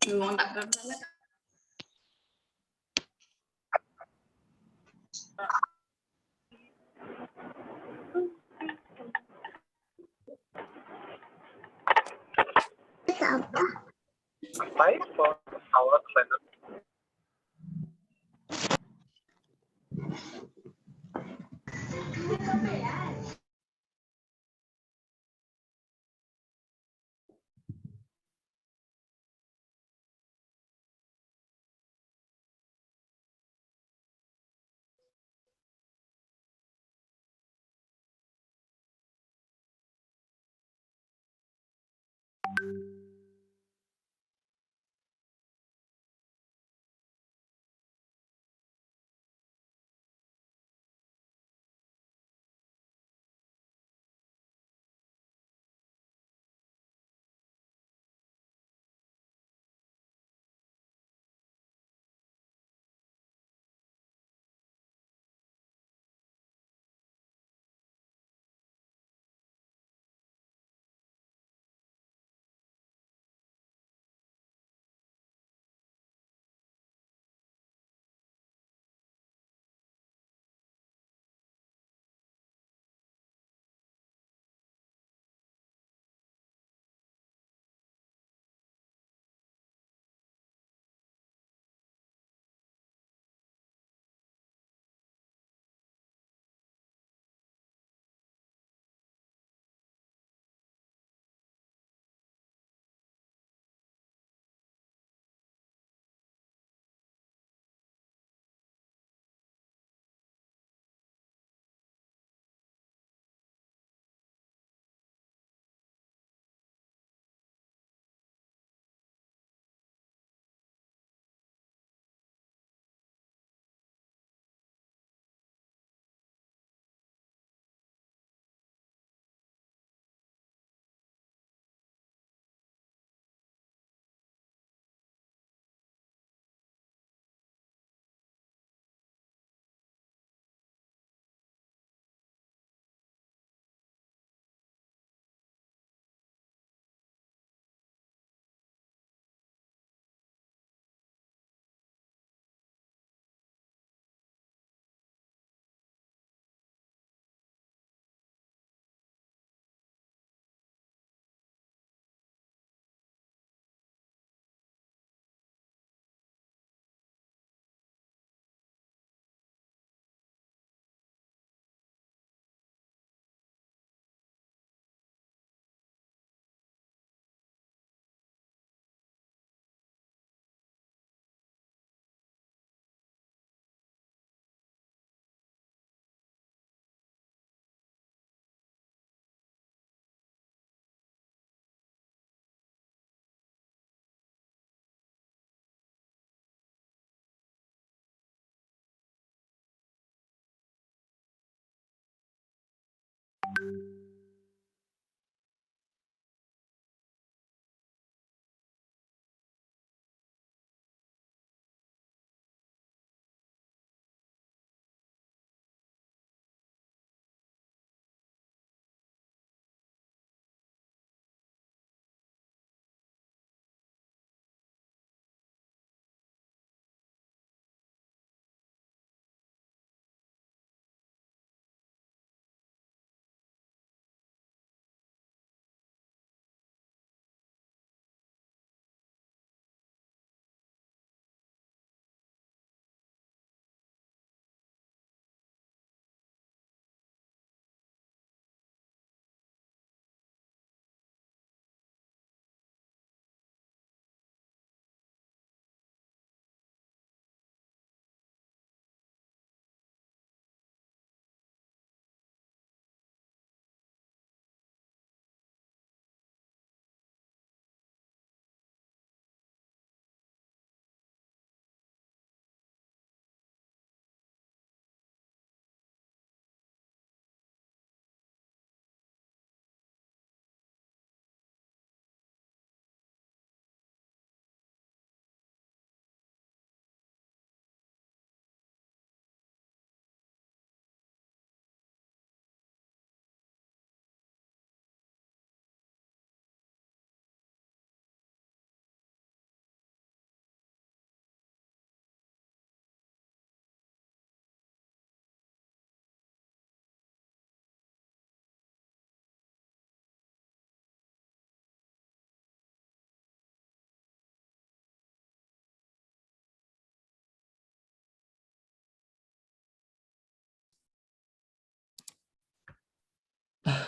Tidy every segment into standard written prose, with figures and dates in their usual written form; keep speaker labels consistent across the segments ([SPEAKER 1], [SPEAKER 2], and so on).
[SPEAKER 1] Memang tak pernah.
[SPEAKER 2] Apply for our channel.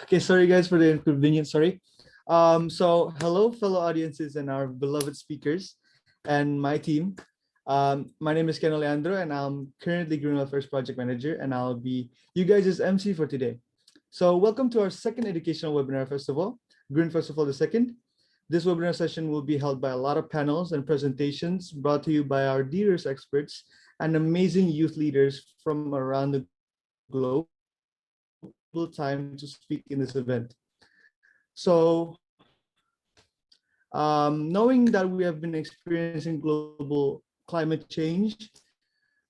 [SPEAKER 1] Okay, sorry guys for the inconvenience, sorry. So hello fellow audiences and our beloved speakers and my team. My name is Ken Leandro and I'm currently Green Welfare's project manager and I'll be you guys' MC for today. So welcome to our second educational webinar festival, Green Festival the second. This webinar session will be held by a lot of panels and presentations brought to you by our dearest experts and amazing youth leaders from around the globe time to speak in this event. So, knowing that we have been experiencing global climate change,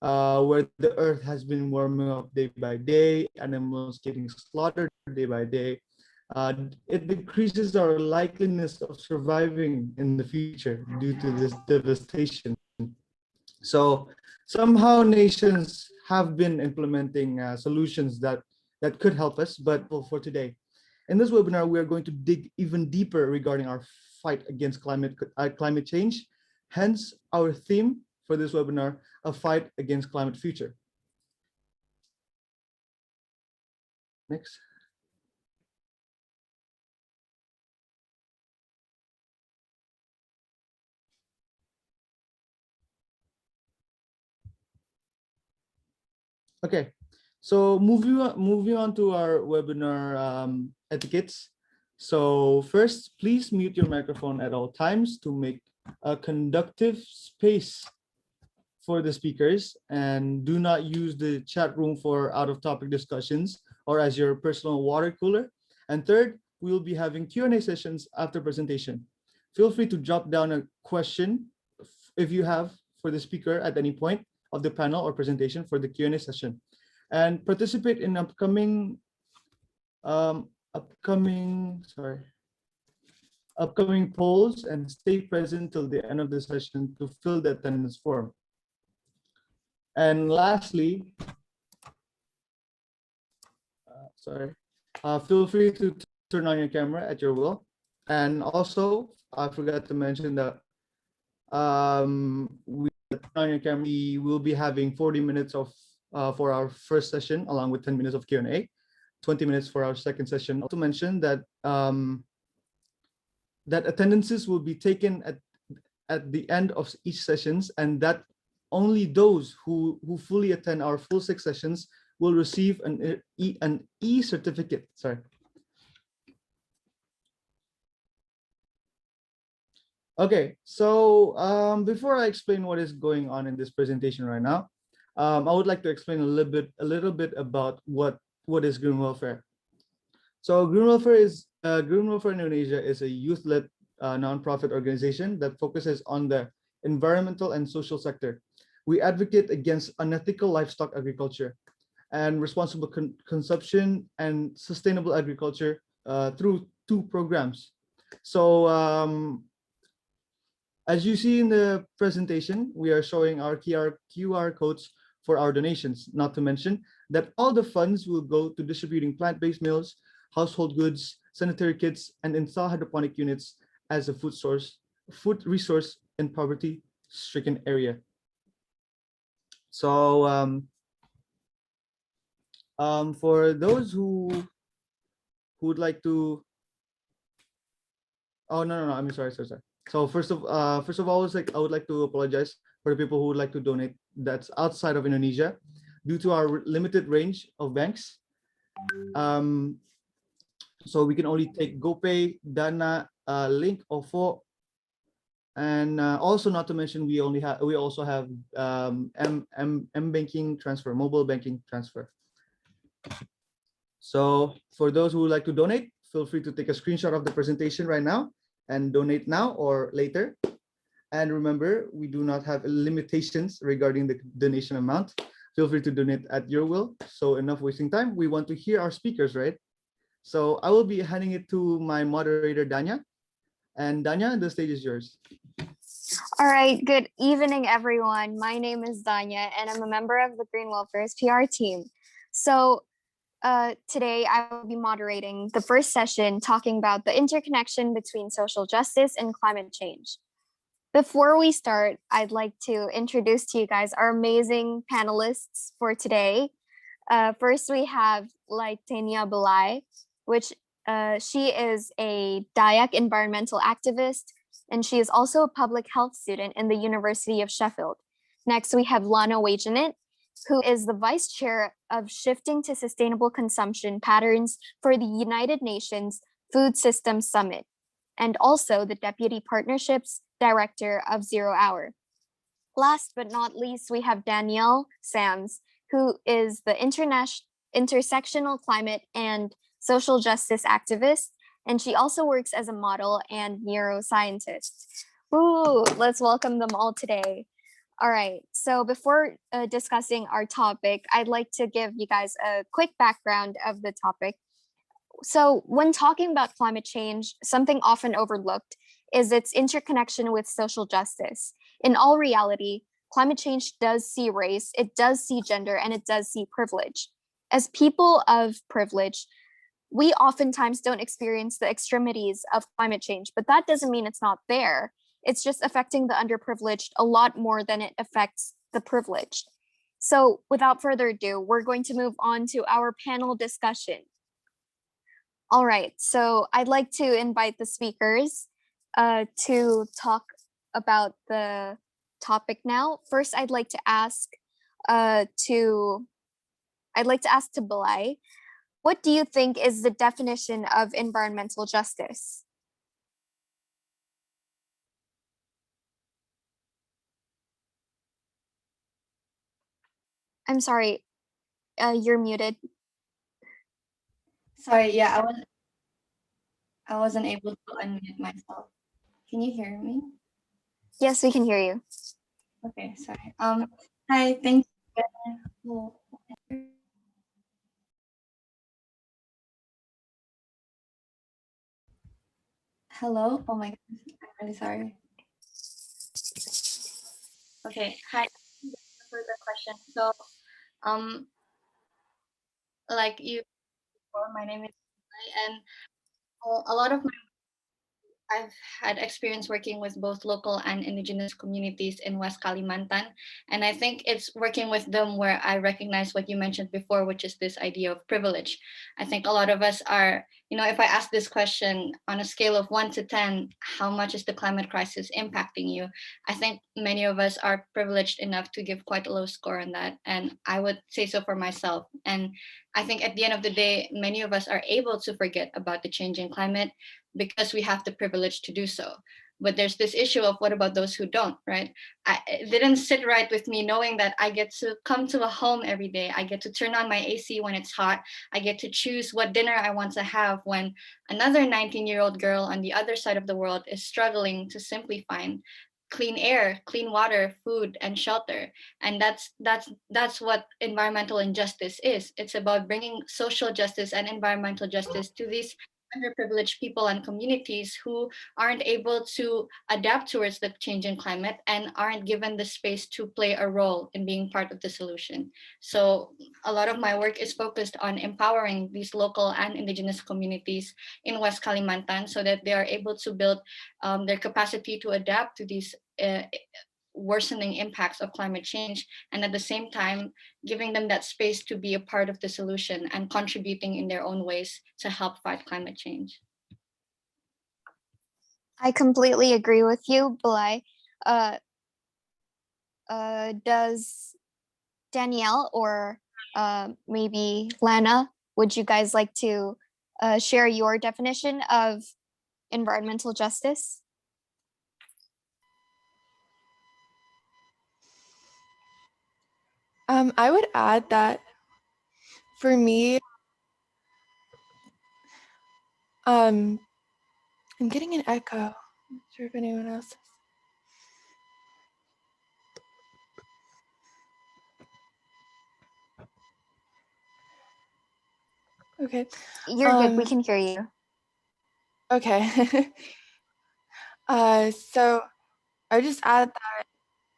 [SPEAKER 1] where the earth has been warming up day by day, animals getting slaughtered day by day, it decreases our likeliness of surviving in the future due to this devastation. So somehow nations have been implementing solutions that could help us, but for today, in this webinar, we are going to dig even deeper regarding our fight against climate change. Hence, our theme for this webinar, a fight against climate future. Next. Okay, so moving on to our webinar etiquettes. So first, please mute your microphone at all times to make a conductive space for the speakers, and do not use the chat room for out-of-topic discussions or as your personal water cooler. And third, we will be having Q&A sessions after presentation. Feel free to drop down a question if you have for the speaker at any point of the panel or presentation for the Q&A session, and participate in upcoming polls and stay present till the end of the session to fill the attendance form. And lastly, feel free to turn on your camera at your will. And also, I forgot to mention that we will be having 40 minutes of for our first session, along with 10 minutes of Q&A, 20 minutes for our second session. Also mention that that attendances will be taken at the end of each sessions, and that only those who fully attend our full 6 sessions will receive an e-certificate. Sorry. Okay, so before I explain what is going on in this presentation right now, I would like to explain a little bit about what is Green Welfare. So Green Welfare Indonesia is a youth-led nonprofit organization that focuses on the environmental and social sector. We advocate against unethical livestock agriculture and responsible consumption and sustainable agriculture through 2 programs. So as you see in the presentation, we are showing our QR codes for our donations, not to mention that all the funds will go to distributing plant-based meals, household goods, sanitary kits, and install hydroponic units as a food resource in poverty-stricken area. So for those who would like to, oh no, I'm sorry. So first of all, I would like to apologize for the people who would like to donate that's outside of Indonesia, due to our limited range of banks. So we can only take GoPay, Dana, Link, OVO, and also not to mention we also have M banking transfer, mobile banking transfer. So for those who would like to donate, feel free to take a screenshot of the presentation right now and donate now or later. And remember, we do not have limitations regarding the donation amount. Feel free to donate at your will. So enough wasting time. We want to hear our speakers, right? So I will be handing it to my moderator, Danya. And Danya, the stage is yours.
[SPEAKER 3] All right, good evening, everyone. My name is Danya, and I'm a member of the Green Welfare's PR team. So today I will be moderating the first session talking about the interconnection between social justice and climate change. Before we start, I'd like to introduce to you guys our amazing panelists for today. First, we have Laitenia Belai, which She is a Dayak environmental activist, and she is also a public health student in the University of Sheffield. Next, we have Lana Wagenet, who is the vice chair of Shifting to Sustainable Consumption Patterns for the United Nations Food Systems Summit, and also the deputy partnerships director of Zero Hour. Last but not least, we have Danielle Sams, who is the intersectional climate and social justice activist, and she also works as a model and neuroscientist. Ooh, let's welcome them all today. All right, so before discussing our topic, I'd like to give you guys a quick background of the topic. So when talking about climate change, something often overlooked is its interconnection with social justice. In all reality, climate change does see race, it does see gender, and it does see privilege. As people of privilege, we oftentimes don't experience the extremities of climate change, but that doesn't mean it's not there. It's just affecting the underprivileged a lot more than it affects the privileged. So without further ado, we're going to move on to our panel discussion. All right, so I'd like to invite the speakers to talk about the topic now. First, I'd like to ask to Belay, what do you think is the definition of environmental justice? I'm sorry, you're muted.
[SPEAKER 4] Sorry, yeah, I wasn't able to unmute myself. Can you hear me?
[SPEAKER 3] Yes, we can hear you.
[SPEAKER 4] Okay, sorry. Hi, thank you. Hello. Oh my goodness, I'm really sorry. Okay, hi. Thank you for the question. So, like you, my name is and a lot of I've had experience working with both local and indigenous communities in West Kalimantan. And I think it's working with them where I recognize what you mentioned before, which is this idea of privilege. I think a lot of us are, if I ask this question on a scale of 1 to 10, how much is the climate crisis impacting you? I think many of us are privileged enough to give quite a low score on that. And I would say so for myself. And I think at the end of the day, many of us are able to forget about the changing climate because we have the privilege to do so. But there's this issue of what about those who don't, right? It didn't sit right with me knowing that I get to come to a home every day. I get to turn on my AC when it's hot. I get to choose what dinner I want to have when another 19-year-old girl on the other side of the world is struggling to simply find clean air, clean water, food, and shelter. And that's what environmental injustice is. It's about bringing social justice and environmental justice to these underprivileged people and communities who aren't able to adapt towards the changing climate and aren't given the space to play a role in being part of the solution. So a lot of my work is focused on empowering these local and indigenous communities in West Kalimantan so that they are able to build their capacity to adapt to these worsening impacts of climate change, and at the same time giving them that space to be a part of the solution and contributing in their own ways to help fight climate change.
[SPEAKER 3] I completely agree with you, Belay. Does Danielle or maybe Lana, would you guys like to share your definition of environmental justice?
[SPEAKER 5] I would add that for me, I'm getting an echo. I'm not sure if anyone else is. Okay.
[SPEAKER 3] You're good. We can hear you.
[SPEAKER 5] Okay. So I would just add that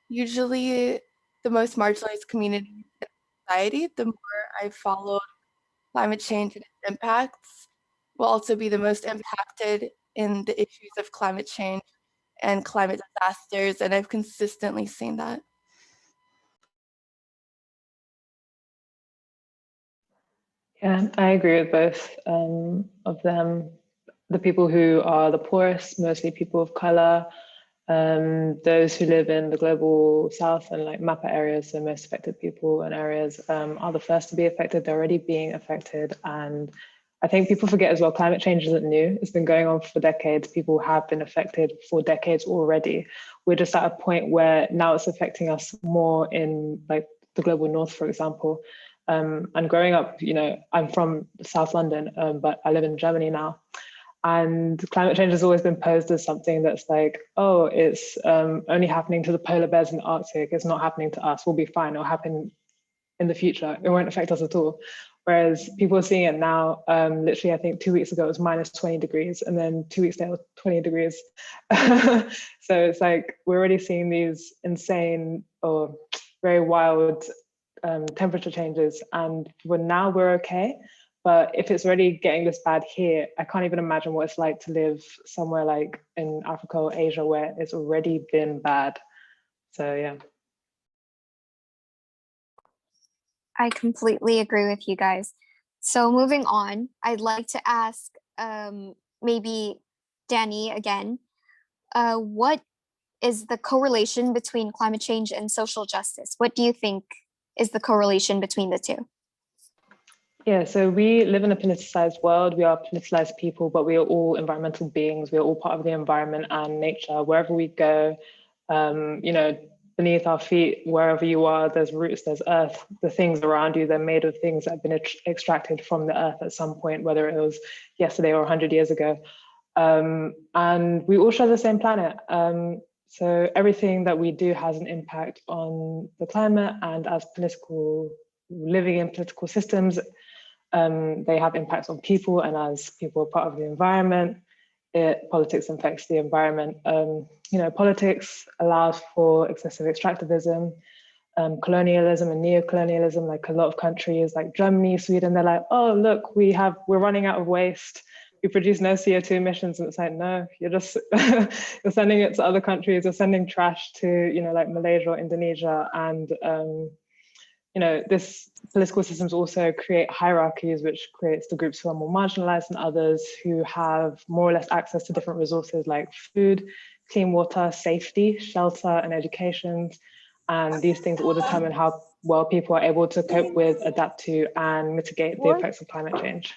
[SPEAKER 5] usually the most marginalized communities in society, the more I followed climate change and its impacts, will also be the most impacted in the issues of climate change and climate disasters, and I've consistently seen that.
[SPEAKER 6] Yeah, I agree with both of them. The people who are the poorest, mostly people of color, those who live in the global south and like MAPA areas, the most affected people and areas, are the first to be affected. They're already being affected. And I think people forget as well, climate change isn't new. It's been going on for decades. People have been affected for decades already. We're just at a point where now it's affecting us more in like the global north, for example. And growing up, you know, I'm from South London, but I live in Germany now. And climate change has always been posed as something that's like, oh, it's only happening to the polar bears in the Arctic. It's not happening to us. We'll be fine. It'll happen in the future. It won't affect us at all. Whereas people are seeing it now. Literally, I think 2 weeks ago it was minus 20 degrees, and then 2 weeks later it was 20 degrees. So it's like we're already seeing these insane or very wild temperature changes, and now we're okay. But if it's already getting this bad here, I can't even imagine what it's like to live somewhere like in Africa or Asia where it's already been bad. So yeah.
[SPEAKER 3] I completely agree with you guys. So moving on, I'd like to ask maybe Danny again, what is the correlation between climate change and social justice? What do you think is the correlation between the two?
[SPEAKER 6] Yeah, so we live in a politicized world. We are politicized people, but we are all environmental beings. We are all part of the environment and nature. Wherever we go, you know, beneath our feet, wherever you are, there's roots, there's earth. The things around you, they're made of things that have been extracted from the earth at some point, whether it was yesterday or 100 years ago. And we all share the same planet. So everything that we do has an impact on the climate, and as living in political systems, they have impacts on people, and as people are part of the environment, politics affects the environment. You know, politics allows for excessive extractivism, colonialism and neo-colonialism. Like a lot of countries like Germany, Sweden, they're like, oh, look, we're running out of waste. We produce no CO2 emissions. And it's like, no, you're just, you're sending it to other countries. You're sending trash to, you know, like Malaysia or Indonesia. And, you know, this political systems also create hierarchies, which creates the groups who are more marginalized than others, who have more or less access to different resources like food, clean water, safety, shelter, and education. And these things will determine how well people are able to cope with, adapt to, and mitigate the effects of climate change.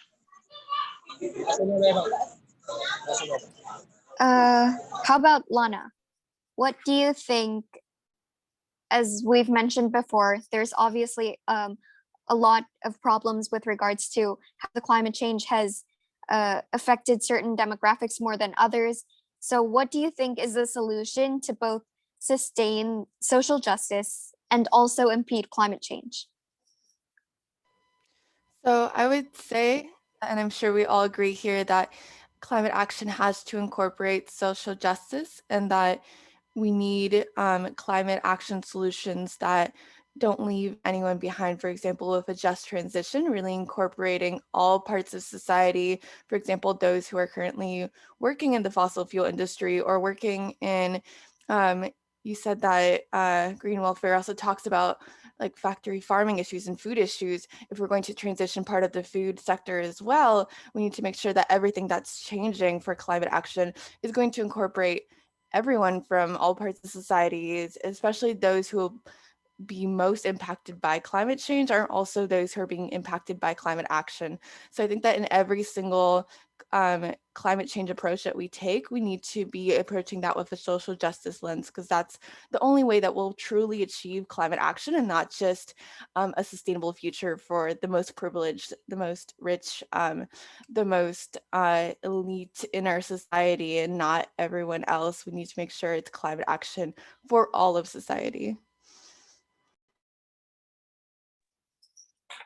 [SPEAKER 3] How about Lana? What do you think, as we've mentioned before, there's obviously a lot of problems with regards to how the climate change has affected certain demographics more than others. So what do you think is the solution to both sustain social justice and also impede climate change?
[SPEAKER 5] So I would say, and I'm sure we all agree here, that climate action has to incorporate social justice, and that we need climate action solutions that don't leave anyone behind. For example, with a just transition, really incorporating all parts of society. For example, those who are currently working in the fossil fuel industry or working in, you said that green welfare also talks about like factory farming issues and food issues. If we're going to transition part of the food sector as well, we need to make sure that everything that's changing for climate action is going to incorporate everyone from all parts of society, especially those who will be most impacted by climate change, are also those who are being impacted by climate action. So I think that in every single climate change approach that we take, we need to be approaching that with a social justice lens, because that's the only way that we'll truly achieve climate action, and not just a sustainable future for the most privileged, the most rich, the most elite in our society, and not everyone else. We need to make sure it's climate action for all of society.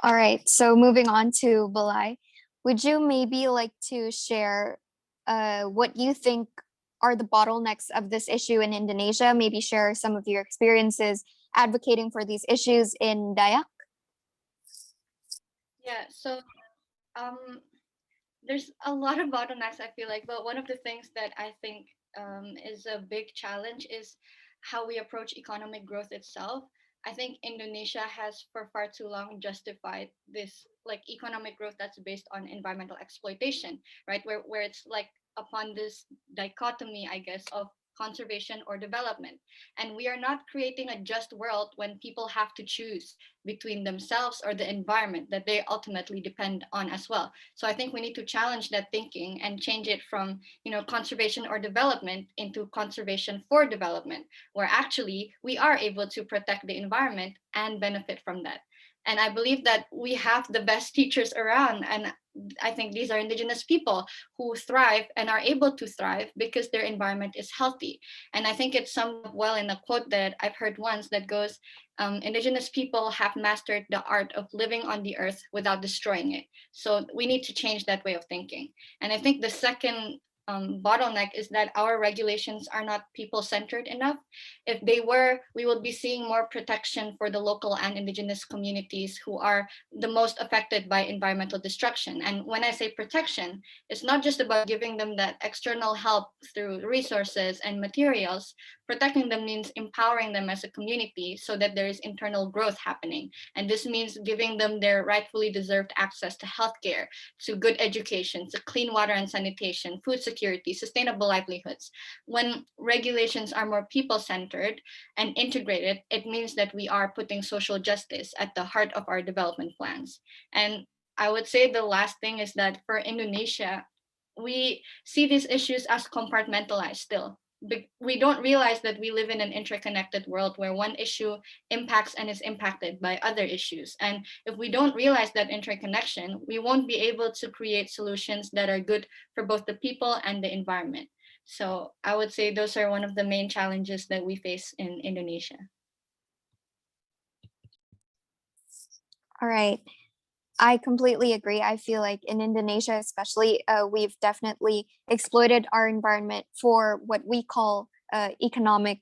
[SPEAKER 3] All right, so moving on to Balai, would you maybe like to share what you think are the bottlenecks of this issue in Indonesia? Maybe share some of your experiences advocating for these issues in Dayak?
[SPEAKER 4] Yeah, so there's a lot of bottlenecks, I feel like, but one of the things that I think is a big challenge is how we approach economic growth itself. I think Indonesia has for far too long justified this like economic growth that's based on environmental exploitation, right? Where it's like upon this dichotomy, I guess, of conservation or development. And we are not creating a just world when people have to choose between themselves or the environment that they ultimately depend on as well. So I think we need to challenge that thinking and change it from, conservation or development into conservation for development, where actually we are able to protect the environment and benefit from that. And I believe that we have the best teachers around. And I think these are indigenous people who thrive and are able to thrive because their environment is healthy. And I think it's summed up well in a quote that I've heard once that goes, indigenous people have mastered the art of living on the earth without destroying it. So we need to change that way of thinking. And I think the second bottleneck is that our regulations are not people-centered enough. If they were, we would be seeing more protection for the local and indigenous communities who are the most affected by environmental destruction. And when I say protection, it's not just about giving them that external help through resources and materials. Protecting them means empowering them as a community so that there is internal growth happening. And this means giving them their rightfully deserved access to healthcare, to good education, to clean water and sanitation, food security, sustainable livelihoods. When regulations are more people-centered and integrated, it means that we are putting social justice at the heart of our development plans. And I would say the last thing is that for Indonesia, we see these issues as compartmentalized still. We don't realize that we live in an interconnected world where one issue impacts and is impacted by other issues. And if we don't realize that interconnection, we won't be able to create solutions that are good for both the people and the environment. So I would say those are one of the main challenges that we face in Indonesia.
[SPEAKER 3] All right. I completely agree. I feel like in Indonesia, especially, we've definitely exploited our environment for what we call economic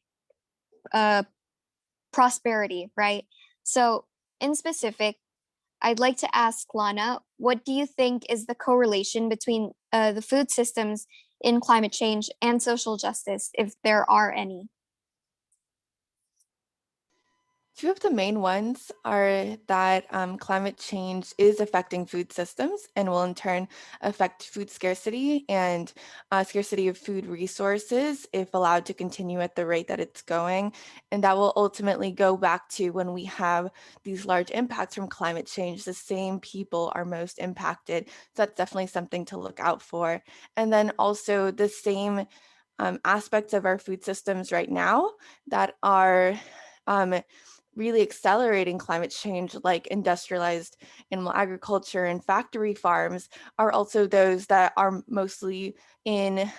[SPEAKER 3] prosperity, right? So, in specific, I'd like to ask Lana, what do you think is the correlation between the food systems in climate change and social justice, if there are any?
[SPEAKER 5] Two of the main ones are that climate change is affecting food systems and will in turn affect food scarcity and scarcity of food resources if allowed to continue at the rate that it's going. And that will ultimately go back to when we have these large impacts from climate change, the same people are most impacted. So that's definitely something to look out for. And then also the same aspects of our food systems right now that are really accelerating climate change, like industrialized animal agriculture and factory farms, are also those that are mostly in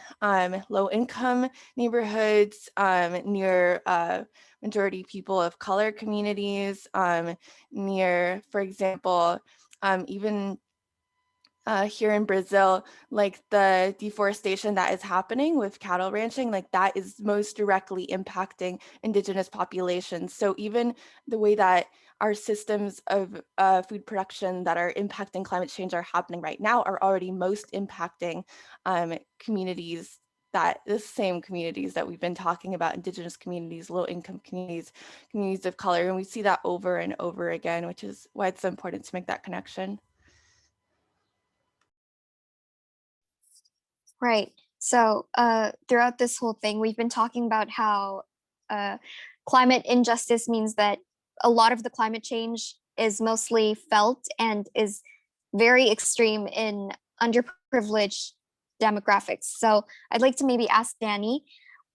[SPEAKER 5] low-income neighborhoods, near majority people of color communities, near, for example, even here in Brazil, like the deforestation that is happening with cattle ranching, like that is most directly impacting indigenous populations. So even the way that our systems of food production that are impacting climate change are happening right now are already most impacting communities, that the same communities that we've been talking about, indigenous communities, low-income communities, communities of color. And we see that over and over again, which is why it's so important to make that connection.
[SPEAKER 3] Right. So throughout this whole thing, we've been talking about how climate injustice means that a lot of the climate change is mostly felt and is very extreme in underprivileged demographics. So I'd like to maybe ask Danny,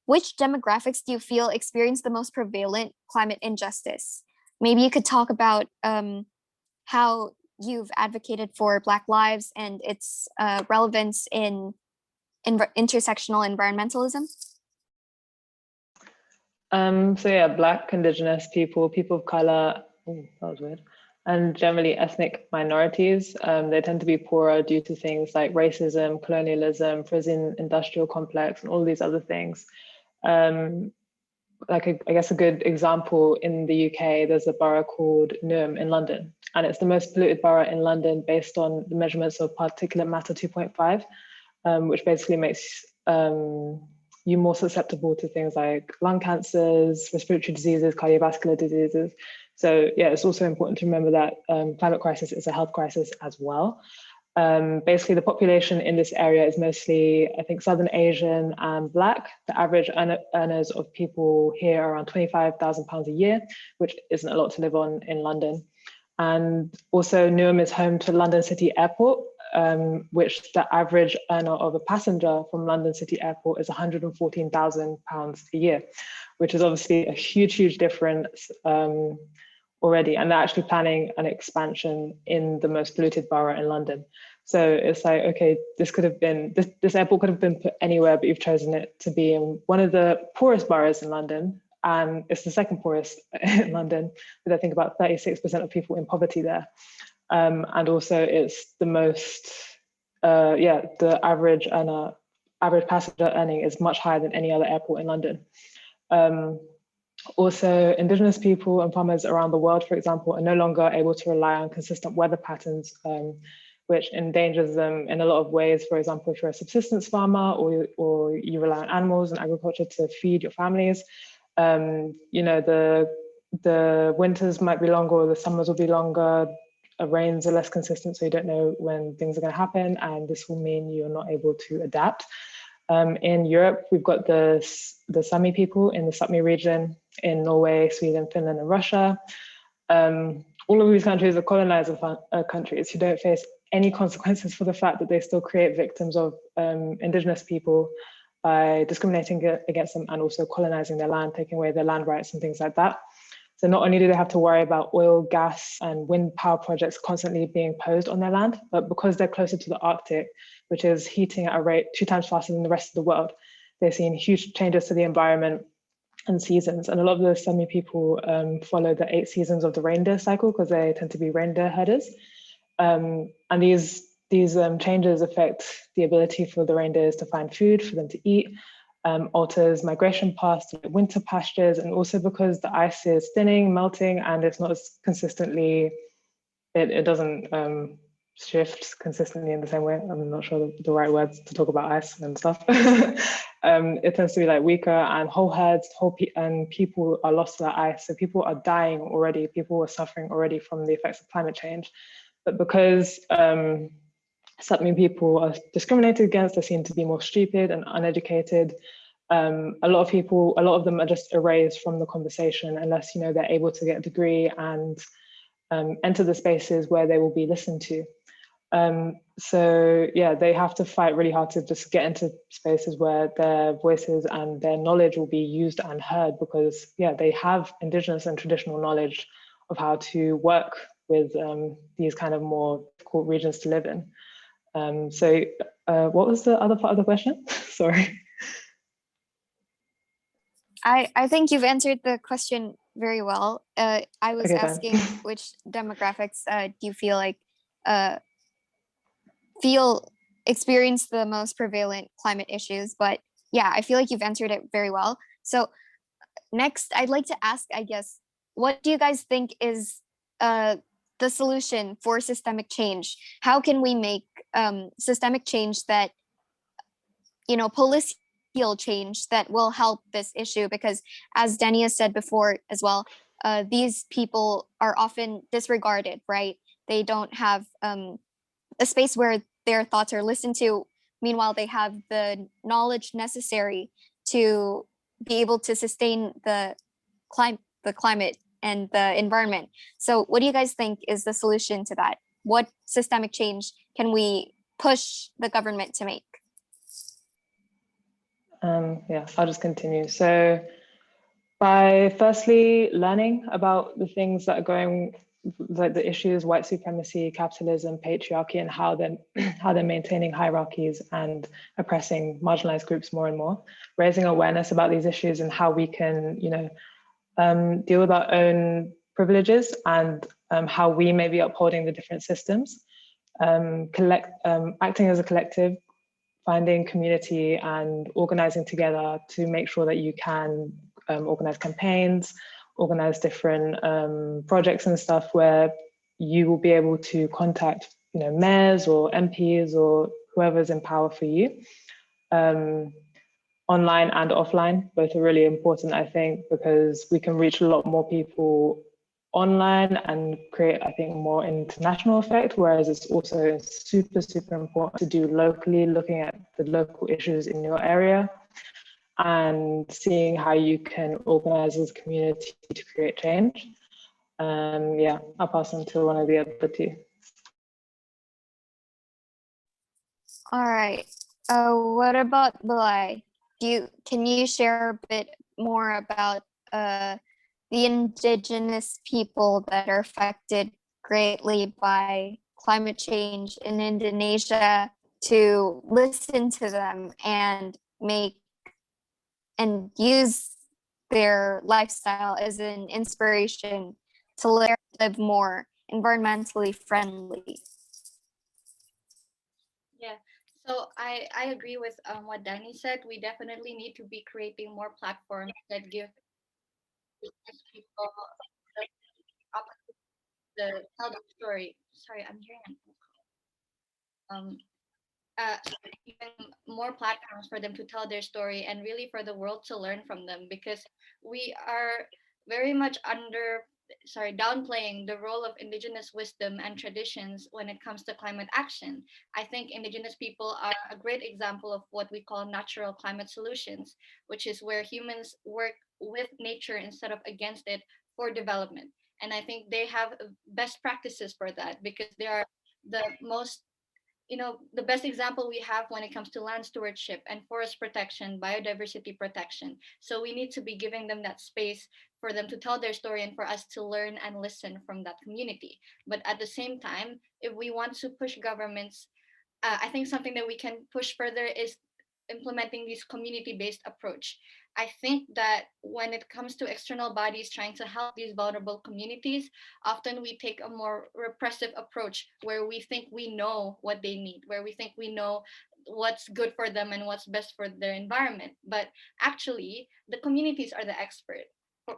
[SPEAKER 3] which demographics do you feel experience the most prevalent climate injustice? Maybe you could talk about how you've advocated for Black lives and its relevance in intersectional environmentalism?
[SPEAKER 6] So yeah, Black, Indigenous people, people of color, that was weird, and generally ethnic minorities. They tend to be poorer due to things like racism, colonialism, prison industrial complex, and all these other things. I guess a good example in the UK, there's a borough called Newham in London, and it's the most polluted borough in London based on the measurements of particulate matter 2.5. Which basically makes you more susceptible to things like lung cancers, respiratory diseases, cardiovascular diseases. So yeah, it's also important to remember that climate crisis is a health crisis as well. Basically, the population in this area is mostly, I think, Southern Asian and Black. The average earners of people here are around £25,000 a year, which isn't a lot to live on in London. And also Newham is home to London City Airport, which the average earner of a passenger from London City Airport is £114,000 a year, which is obviously a huge, huge difference already. And they're actually planning an expansion in the most polluted borough in London. So it's like, okay, this could have been, this airport could have been put anywhere, but you've chosen it to be in one of the poorest boroughs in London. And it's the second poorest in London, with I think about 36% of people in poverty there. And also it's the most, the average passenger earning is much higher than any other airport in London. Also, indigenous people and farmers around the world, for example, are no longer able to rely on consistent weather patterns, which endangers them in a lot of ways. For example, if you're a subsistence farmer or you rely on animals and agriculture to feed your families, you know, the winters might be longer or the summers will be longer. Rains are less consistent, so you don't know when things are going to happen, and this will mean you're not able to adapt. In Europe, we've got the Sami people in the Sapmi region in Norway, Sweden, Finland, and Russia. All of these countries are colonizer countries who don't face any consequences for the fact that they still create victims of indigenous people by discriminating against them and also colonizing their land, taking away their land rights and things like that. So not only do they have to worry about oil, gas, and wind power projects constantly being posed on their land, but because they're closer to the Arctic, which is heating at a rate 2 times faster than the rest of the world, they're seeing huge changes to the environment and seasons. And a lot of the Sami people follow the 8 seasons of the reindeer cycle because they tend to be reindeer herders. And these changes affect the ability for the reindeers to find food for them to eat, alters migration paths to winter pastures, and also because the ice is thinning, melting, and it's not as consistently, it doesn't shift consistently in the same way. I'm not sure the right words to talk about ice and stuff. It tends to be like weaker, and whole herds, and people are lost to that ice. So people are dying already. People are suffering already from the effects of climate change. But because Sapmi people are discriminated against, they seem to be more stupid and uneducated. A lot of them are just erased from the conversation unless, you know, they're able to get a degree and enter the spaces where they will be listened to. So yeah, they have to fight really hard to just get into spaces where their voices and their knowledge will be used and heard, because yeah, they have indigenous and traditional knowledge of how to work with these kind of more difficult regions to live in. So what was the other part of the question? Sorry.
[SPEAKER 3] I think you've answered the question very well. I was
[SPEAKER 6] Okay,
[SPEAKER 3] asking which demographics do you feel like experience the most prevalent climate issues, but yeah, I feel like you've answered it very well. So next, I'd like to ask, I guess, what do you guys think is the solution for systemic change? How can we make systemic change that, you know, policy change that will help this issue? Because as Dania said before as well, these people are often disregarded, right? They don't have a space where their thoughts are listened to. Meanwhile, they have the knowledge necessary to be able to sustain the climate and the environment. So what do you guys think is the solution to that? What systemic change can we push the government to make?
[SPEAKER 6] Yeah, I'll just continue. So by firstly learning about the things that are going, like the issues, white supremacy, capitalism, patriarchy, and how they're maintaining hierarchies and oppressing marginalized groups more and more, raising awareness about these issues and how we can, you know, deal with our own privileges and how we may be upholding the different systems, acting as a collective, finding community and organizing together to make sure that you can organize campaigns, organize different projects and stuff where you will be able to contact, you know, mayors or MPs or whoever's in power for you. Online and offline, both are really important, I think, because we can reach a lot more people online and create, I think, more international effect, whereas it's also super, super important to do locally, looking at the local issues in your area and seeing how you can organize as a community to create change. Yeah, I'll pass on to one of the other two.
[SPEAKER 3] All right. What about Belai? Can you share a bit more about the indigenous people that are affected greatly by climate change in Indonesia, to listen to them and use their lifestyle as an inspiration to live more environmentally friendly?
[SPEAKER 4] Yeah, so I agree with what Danny said. We definitely need to be creating more platforms that give people the opportunity to tell the story. Sorry, I'm hearing um uh, even more platforms for them to tell their story and really for the world to learn from them, because we are very much downplaying the role of indigenous wisdom and traditions when it comes to climate action. I think indigenous people are a great example of what we call natural climate solutions, which is where humans work with nature instead of against it for development. And I think they have best practices for that, because they are the most, the best example we have when it comes to land stewardship and forest protection, biodiversity protection. So we need to be giving them that space for them to tell their story and for us to learn and listen from that community. But at the same time, if we want to push governments, I think something that we can push further is implementing this community-based approach. I think that when it comes to external bodies trying to help these vulnerable communities, often we take a more repressive approach where we think we know what they need, where we think we know what's good for them and what's best for their environment. But actually, the communities are the expert.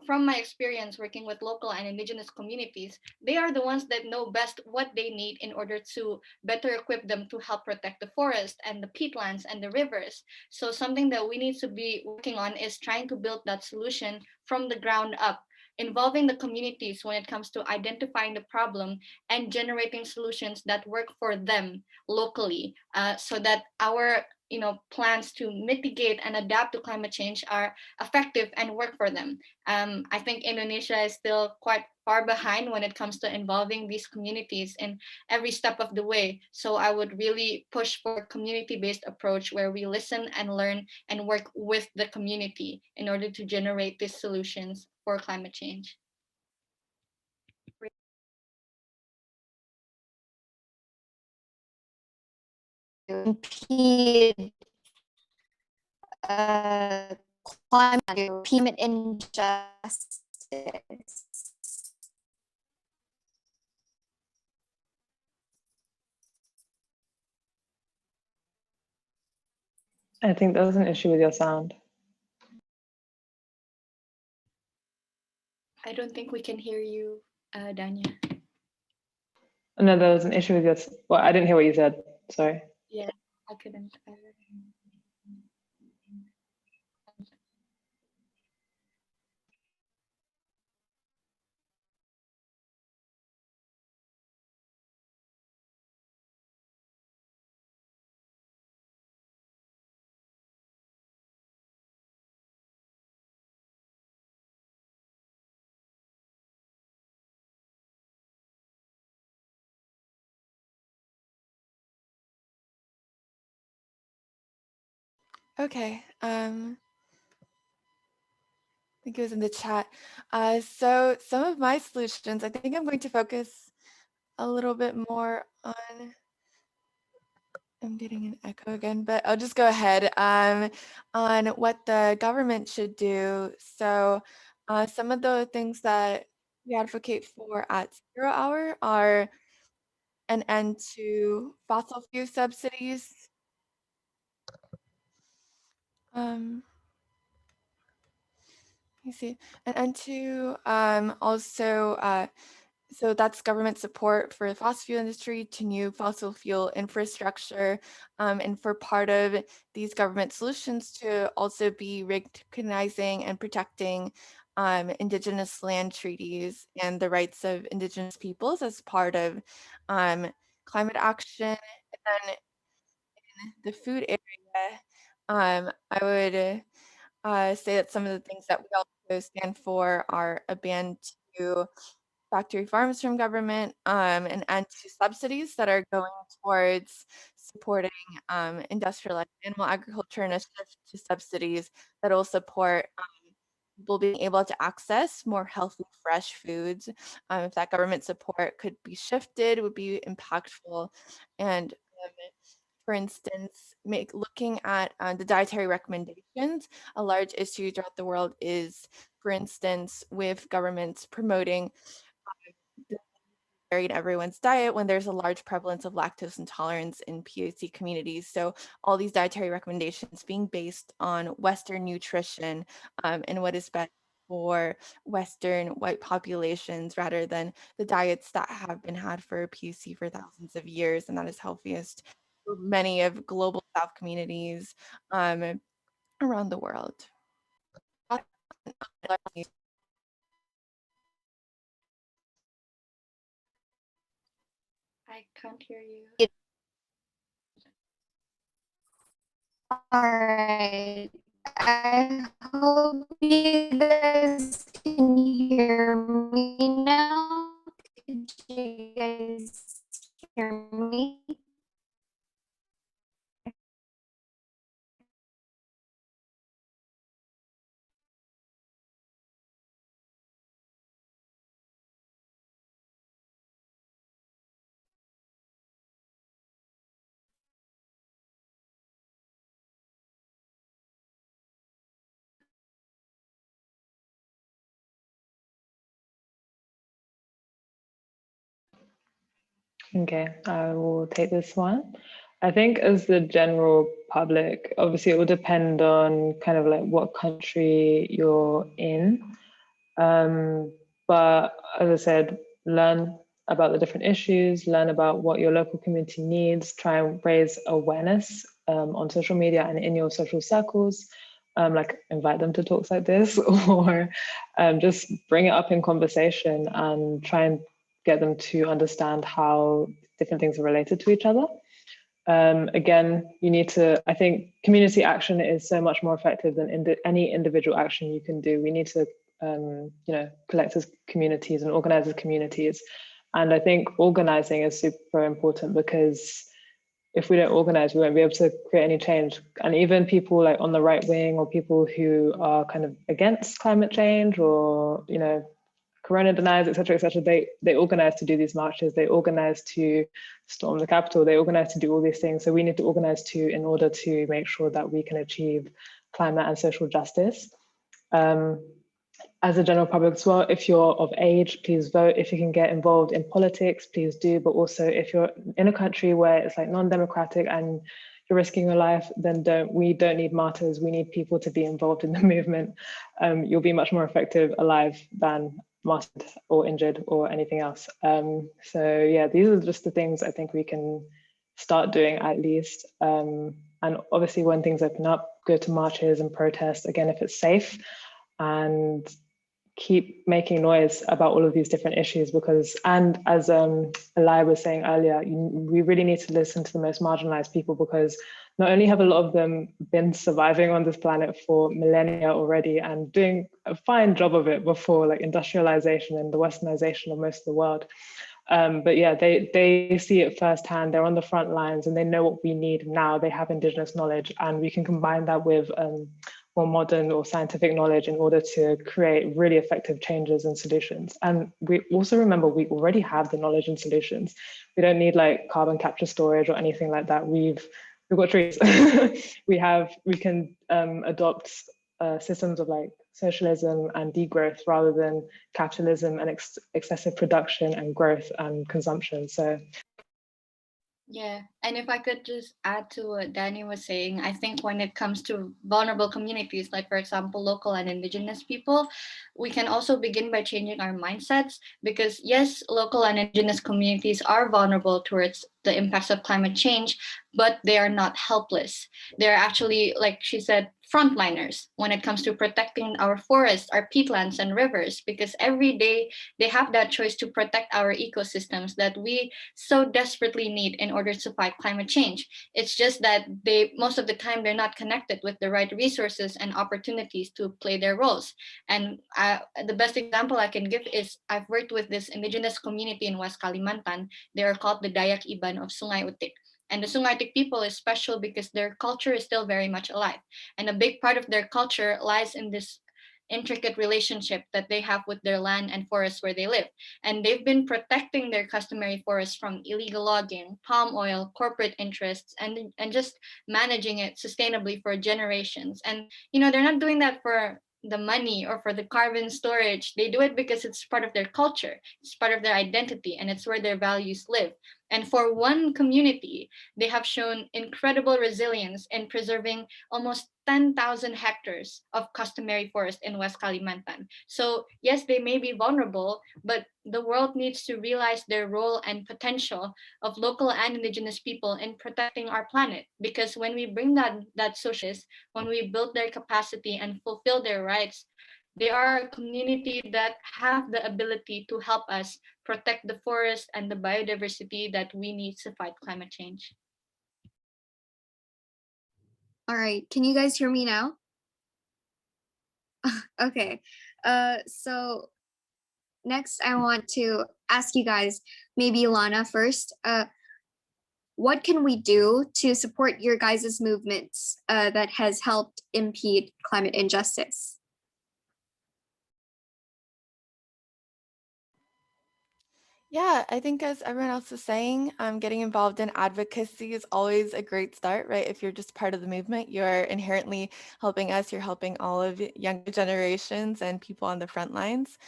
[SPEAKER 4] From my experience working with local and indigenous communities, they are the ones that know best what they need in order to better equip them to help protect the forest and the peatlands and the rivers. So something that we need to be working on is trying to build that solution from the ground up, involving the communities when it comes to identifying the problem and generating solutions that work for them locally, so that our plans to mitigate and adapt to climate change are effective and work for them. I think Indonesia is still quite far behind when it comes to involving these communities in every step of the way. So I would really push for a community-based approach where we listen and learn and work with the community in order to generate these solutions for climate change.
[SPEAKER 3] Impede climate injustice.
[SPEAKER 6] I think there was an issue with your sound.
[SPEAKER 4] I don't think we can hear you, Danya.
[SPEAKER 6] No, there was an issue with your, well, I didn't hear what you said, sorry.
[SPEAKER 4] Yeah, I couldn't.
[SPEAKER 5] Okay. I think it was in the chat. So some of my solutions, I think I'm going to focus a little bit more on, I'm getting an echo again, but I'll just go ahead on what the government should do. So some of the things that we advocate for at 0 Hour are an end to fossil fuel subsidies. Let me see, an end to also so that's government support for the fossil fuel industry to new fossil fuel infrastructure, and for part of these government solutions to also be recognizing and protecting indigenous land treaties and the rights of indigenous peoples as part of climate action. And then in the food area, I would say that some of the things that we also stand for are a ban to factory farms from government, an end to subsidies that are going towards supporting industrialized animal agriculture, and a shift to subsidies that will support people being able to access more healthy, fresh foods. If that government support could be shifted, would be impactful. And for instance, looking at the dietary recommendations, a large issue throughout the world is, for instance, with governments promoting dairy in everyone's diet when there's a large prevalence of lactose intolerance in POC communities. So all these dietary recommendations being based on Western nutrition and what is best for Western white populations rather than the diets that have been had for POC for thousands of years, and that is healthiest for many of global South communities around the world.
[SPEAKER 4] I can't hear you.
[SPEAKER 3] All right. I hope you guys can hear me now. Could you guys hear me?
[SPEAKER 6] Okay, I will take this one. I think as the general public, obviously it will depend on kind of like what country you're in. But as I said, learn about the different issues, learn about what your local community needs, try and raise awareness on social media and in your social circles. Like invite them to talks like this or just bring it up in conversation and try and get them to understand how different things are related to each other. Again, you need to, I think community action is so much more effective than any individual action you can do. We need to, collect as communities and organize as communities. And I think organizing is super important because if we don't organize, we won't be able to create any change. And even people like on the right wing or people who are kind of against climate change or, corona deniers, etc., they organize to do these marches, they organize to storm the Capitol, they organize to do all these things. So we need to organize too in order to make sure that we can achieve climate and social justice. As a general public as well, if you're of age, please vote. If you can get involved in politics, please do. But also if you're in a country where it's like non-democratic and you're risking your life, then we don't need martyrs. We need people to be involved in the movement. You'll be much more effective alive than martyred or injured or anything else. So yeah, these are just the things I think we can start doing at least. And obviously when things open up, go to marches and protests, again, if it's safe, and keep making noise about all of these different issues because, and as Eli was saying earlier, we really need to listen to the most marginalized people because not only have a lot of them been surviving on this planet for millennia already and doing a fine job of it before like industrialization and the westernization of most of the world, but yeah, they see it firsthand. They're on the front lines and they know what we need now. They have indigenous knowledge and we can combine that with more modern or scientific knowledge in order to create really effective changes and solutions. And we also remember we already have the knowledge and solutions. We don't need like carbon capture storage or anything like that. We've got trees. we can adopt systems of like socialism and degrowth rather than capitalism and excessive production and growth and consumption. So
[SPEAKER 4] yeah, and if I could just add to what Danny was saying, I think when it comes to vulnerable communities, like for example, local and indigenous people, we can also begin by changing our mindsets because yes, local and indigenous communities are vulnerable towards the impacts of climate change, but they are not helpless. They're actually, like she said, frontliners when it comes to protecting our forests, our peatlands and rivers, because every day they have that choice to protect our ecosystems that we so desperately need in order to fight climate change. It's just that most of the time they're not connected with the right resources and opportunities to play their roles. And the best example I can give is I've worked with this indigenous community in West Kalimantan. They are called the Dayak Iban of Sungai Utik. And the Sungai Utik people is special because their culture is still very much alive. And a big part of their culture lies in this intricate relationship that they have with their land and forests where they live. And they've been protecting their customary forests from illegal logging, palm oil, corporate interests, and just managing it sustainably for generations. And they're not doing that for the money or for the carbon storage. They do it because it's part of their culture, it's part of their identity, and it's where their values live. And for one community, they have shown incredible resilience in preserving almost 10,000 hectares of customary forest in West Kalimantan. So yes, they may be vulnerable, but the world needs to realize their role and potential of local and indigenous people in protecting our planet. Because when we bring that socialist, when we build their capacity and fulfill their rights, they are a community that have the ability to help us protect the forest and the biodiversity that we need to fight climate change.
[SPEAKER 3] All right, can you guys hear me now? Okay, so next I want to ask you guys, maybe Ilana first, what can we do to support your guys' movements that has helped impede climate injustice?
[SPEAKER 5] Yeah, I think as everyone else is saying, getting involved in advocacy is always a great start, right? If you're just part of the movement, you're inherently helping us, you're helping all of younger generations and people on the front lines.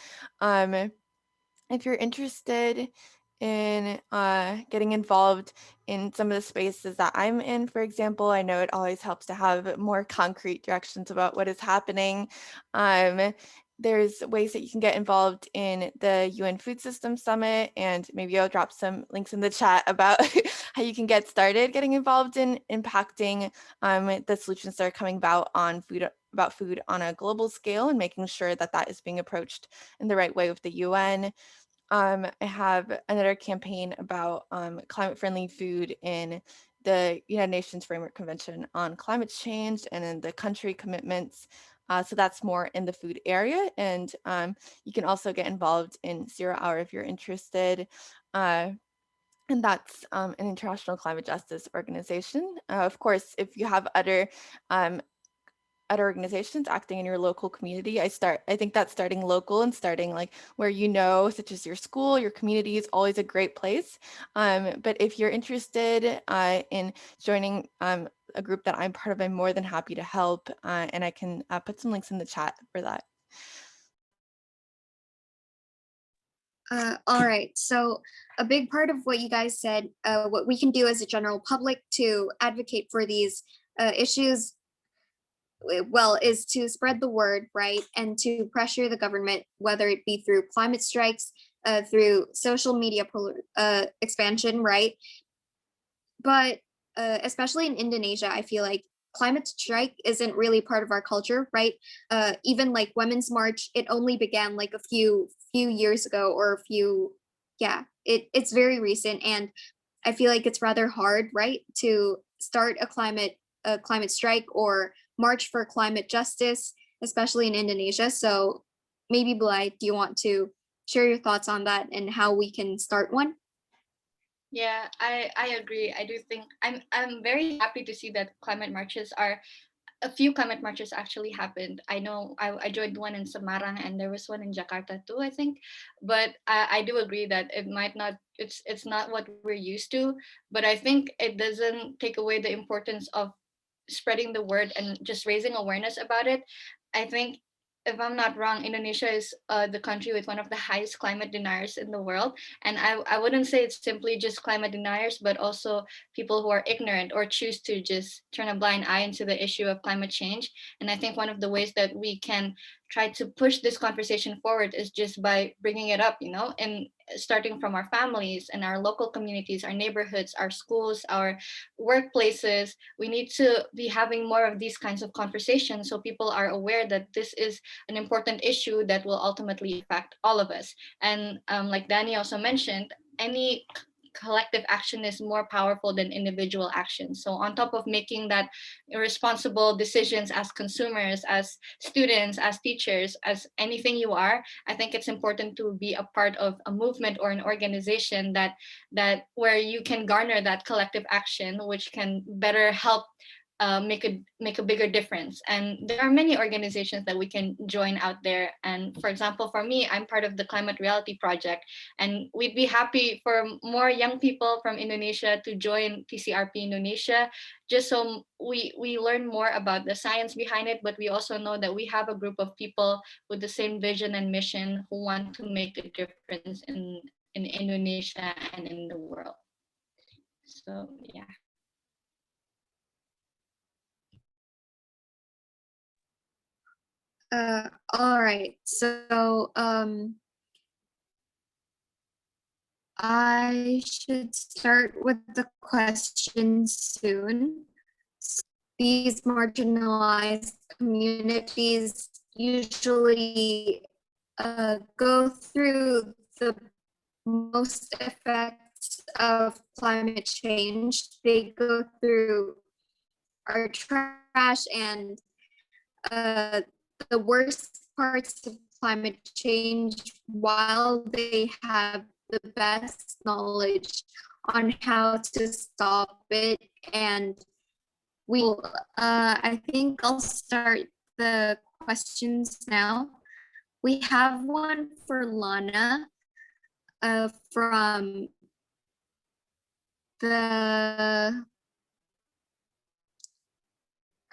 [SPEAKER 5] If you're interested in getting involved in some of the spaces that I'm in, for example, I know it always helps to have more concrete directions about what is happening. There's ways that you can get involved in the UN Food System Summit, and maybe I'll drop some links in the chat about how you can get started getting involved in impacting the solutions that are coming about food on a global scale, and making sure that that is being approached in the right way with the UN. I have another campaign about climate-friendly food in the United Nations Framework Convention on Climate Change and in the country commitments. So that's more in the food area. And you can also get involved in Zero Hour if you're interested. And that's an international climate justice organization. Of course, if you have other organizations acting in your local community, I think that starting local and starting like where such as your school, your community is always a great place. But if you're interested in joining a group that I'm part of, I'm more than happy to help, and I can put some links in the chat for that.
[SPEAKER 3] All right, so a big part of what you guys said, what we can do as a general public to advocate for these issues, well, is to spread the word, right? And to pressure the government, whether it be through climate strikes, through social media expansion, right? But especially in Indonesia, I feel like climate strike isn't really part of our culture, right? Even like Women's March, it only began like a few years ago, or a few, yeah, it's very recent. And I feel like it's rather hard, right, to start a climate strike or march for climate justice, especially in Indonesia. So maybe Blythe, do you want to share your thoughts on that and how we can start one?
[SPEAKER 4] Yeah, I agree. I do think I'm very happy to see that a few climate marches actually happened. I know I joined one in Semarang, and there was one in Jakarta too, I think. But I do agree that it might not, it's not what we're used to, but I think it doesn't take away the importance of spreading the word and just raising awareness about it. I think, if I'm not wrong, Indonesia is the country with one of the highest climate deniers in the world. And I wouldn't say it's simply just climate deniers, but also people who are ignorant or choose to just turn a blind eye into the issue of climate change. And I think one of the ways that we can try to push this conversation forward is just by bringing it up, starting from our families and our local communities, our neighborhoods, our schools, our workplaces. We need to be having more of these kinds of conversations so people are aware that this is an important issue that will ultimately affect all of us. And like Danny also mentioned, any collective action is more powerful than individual action. So on top of making that responsible decisions as consumers, as students, as teachers, as anything you are, I think it's important to be a part of a movement or an organization that where you can garner that collective action, which can better help make a bigger difference. And there are many organizations that we can join out there. And for example, for me, I'm part of the Climate Reality Project, and we'd be happy for more young people from Indonesia to join TCRP Indonesia, just so we learn more about the science behind it, but we also know that we have a group of people with the same vision and mission who want to make a difference in Indonesia and in the world. So yeah.
[SPEAKER 3] All right. So I should start with the questions soon. These marginalized communities usually go through the most effects of climate change. They go through our trash and the worst parts of climate change while they have the best knowledge on how to stop it. And I think I'll start the questions now. We have one for Lana from the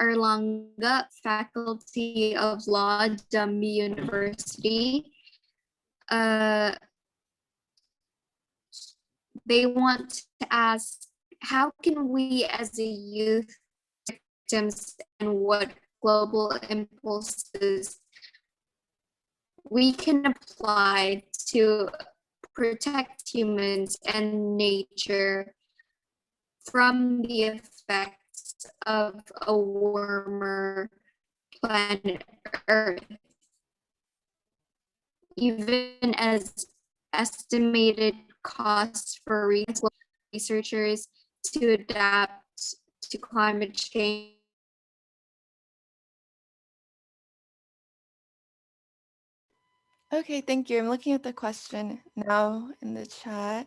[SPEAKER 3] Erlangga Faculty of Law, Jambi University. They want to ask, how can we as a youth victims and what global impulses we can apply to protect humans and nature from the effects of a warmer planet Earth, even as estimated costs for researchers to adapt to climate change.
[SPEAKER 5] Okay, thank you. I'm looking at the question now in the chat.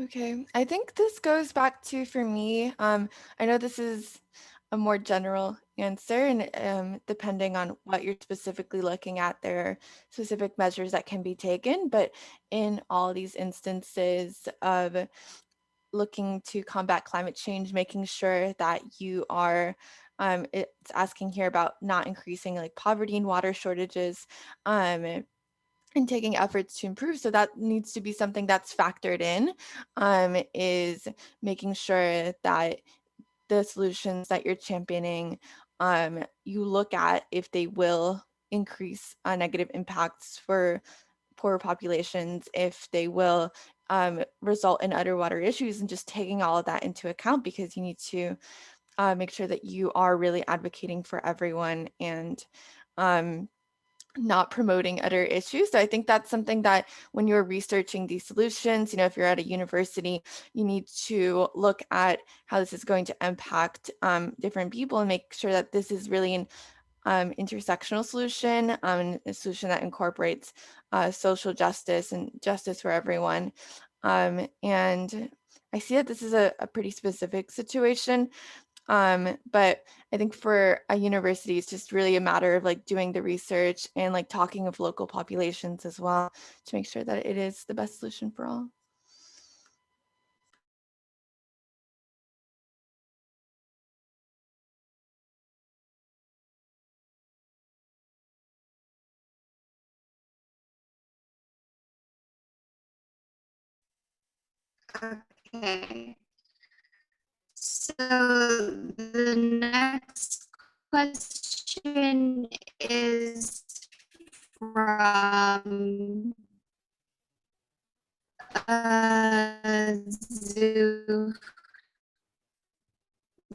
[SPEAKER 5] Okay, I think this goes back to, for me, I know this is a more general answer, and depending on what you're specifically looking at, there are specific measures that can be taken, but in all these instances of looking to combat climate change, making sure that you are, it's asking here about not increasing like poverty and water shortages, and taking efforts to improve. So that needs to be something that's factored in, is making sure that the solutions that you're championing, you look at if they will increase negative impacts for poor populations, if they will result in underwater issues, and just taking all of that into account, because you need to make sure that you are really advocating for everyone and not promoting other issues. So I think that's something that when you're researching these solutions, you know, if you're at a university, you need to look at how this is going to impact different people and make sure that this is really an intersectional solution, a solution that incorporates social justice and justice for everyone. And I see that this is a pretty specific situation. But I think for a university, it's just really a matter of like doing the research and like talking of local populations as well to make sure that it is the best solution for all.
[SPEAKER 3] Okay. So the next question question is from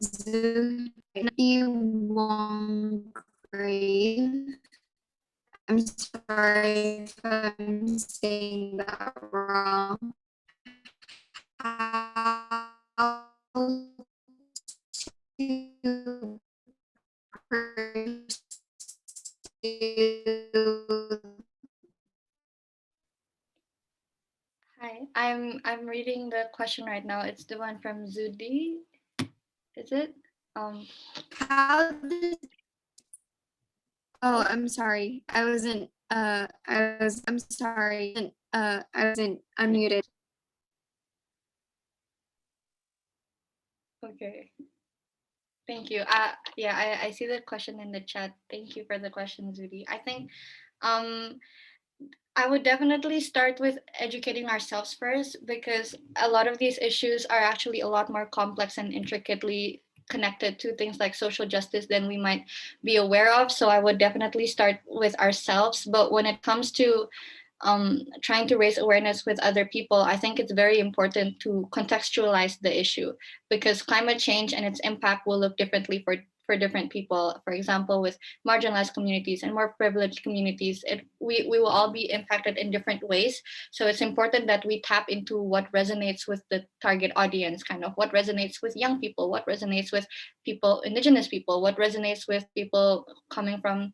[SPEAKER 3] Zoo Wong Grave. I'm sorry if I'm saying that wrong. How to pursue.
[SPEAKER 4] Hi, I'm reading the question right now. It's the one from Zudi. Is it?
[SPEAKER 3] How does, oh, I'm sorry. I'm sorry. I wasn't unmuted.
[SPEAKER 4] Okay. Thank you. Yeah, I see the question in the chat. Thank you for the question, Zudi. I think I would definitely start with educating ourselves first, because a lot of these issues are actually a lot more complex and intricately connected to things like social justice than we might be aware of. So I would definitely start with ourselves. But when it comes to trying to raise awareness with other people, I think it's very important to contextualize the issue, because climate change and its impact will look differently for different people. For example, with marginalized communities and more privileged communities, we will all be impacted in different ways. So it's important that we tap into what resonates with the target audience, kind of what resonates with young people, what resonates with people, indigenous people, what resonates with people coming from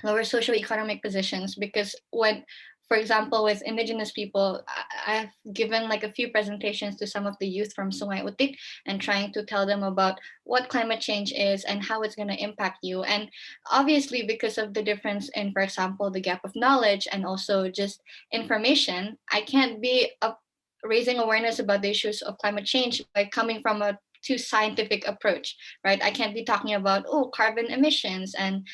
[SPEAKER 4] lower socioeconomic positions. Because when, for example, with indigenous people, I've given like a few presentations to some of the youth from Sungai Utik and trying to tell them about what climate change is and how it's going to impact you. And obviously, because of the difference in, for example, the gap of knowledge and also just information, I can't be raising awareness about the issues of climate change by coming from a too scientific approach, right? I can't be talking about, oh, carbon emissions and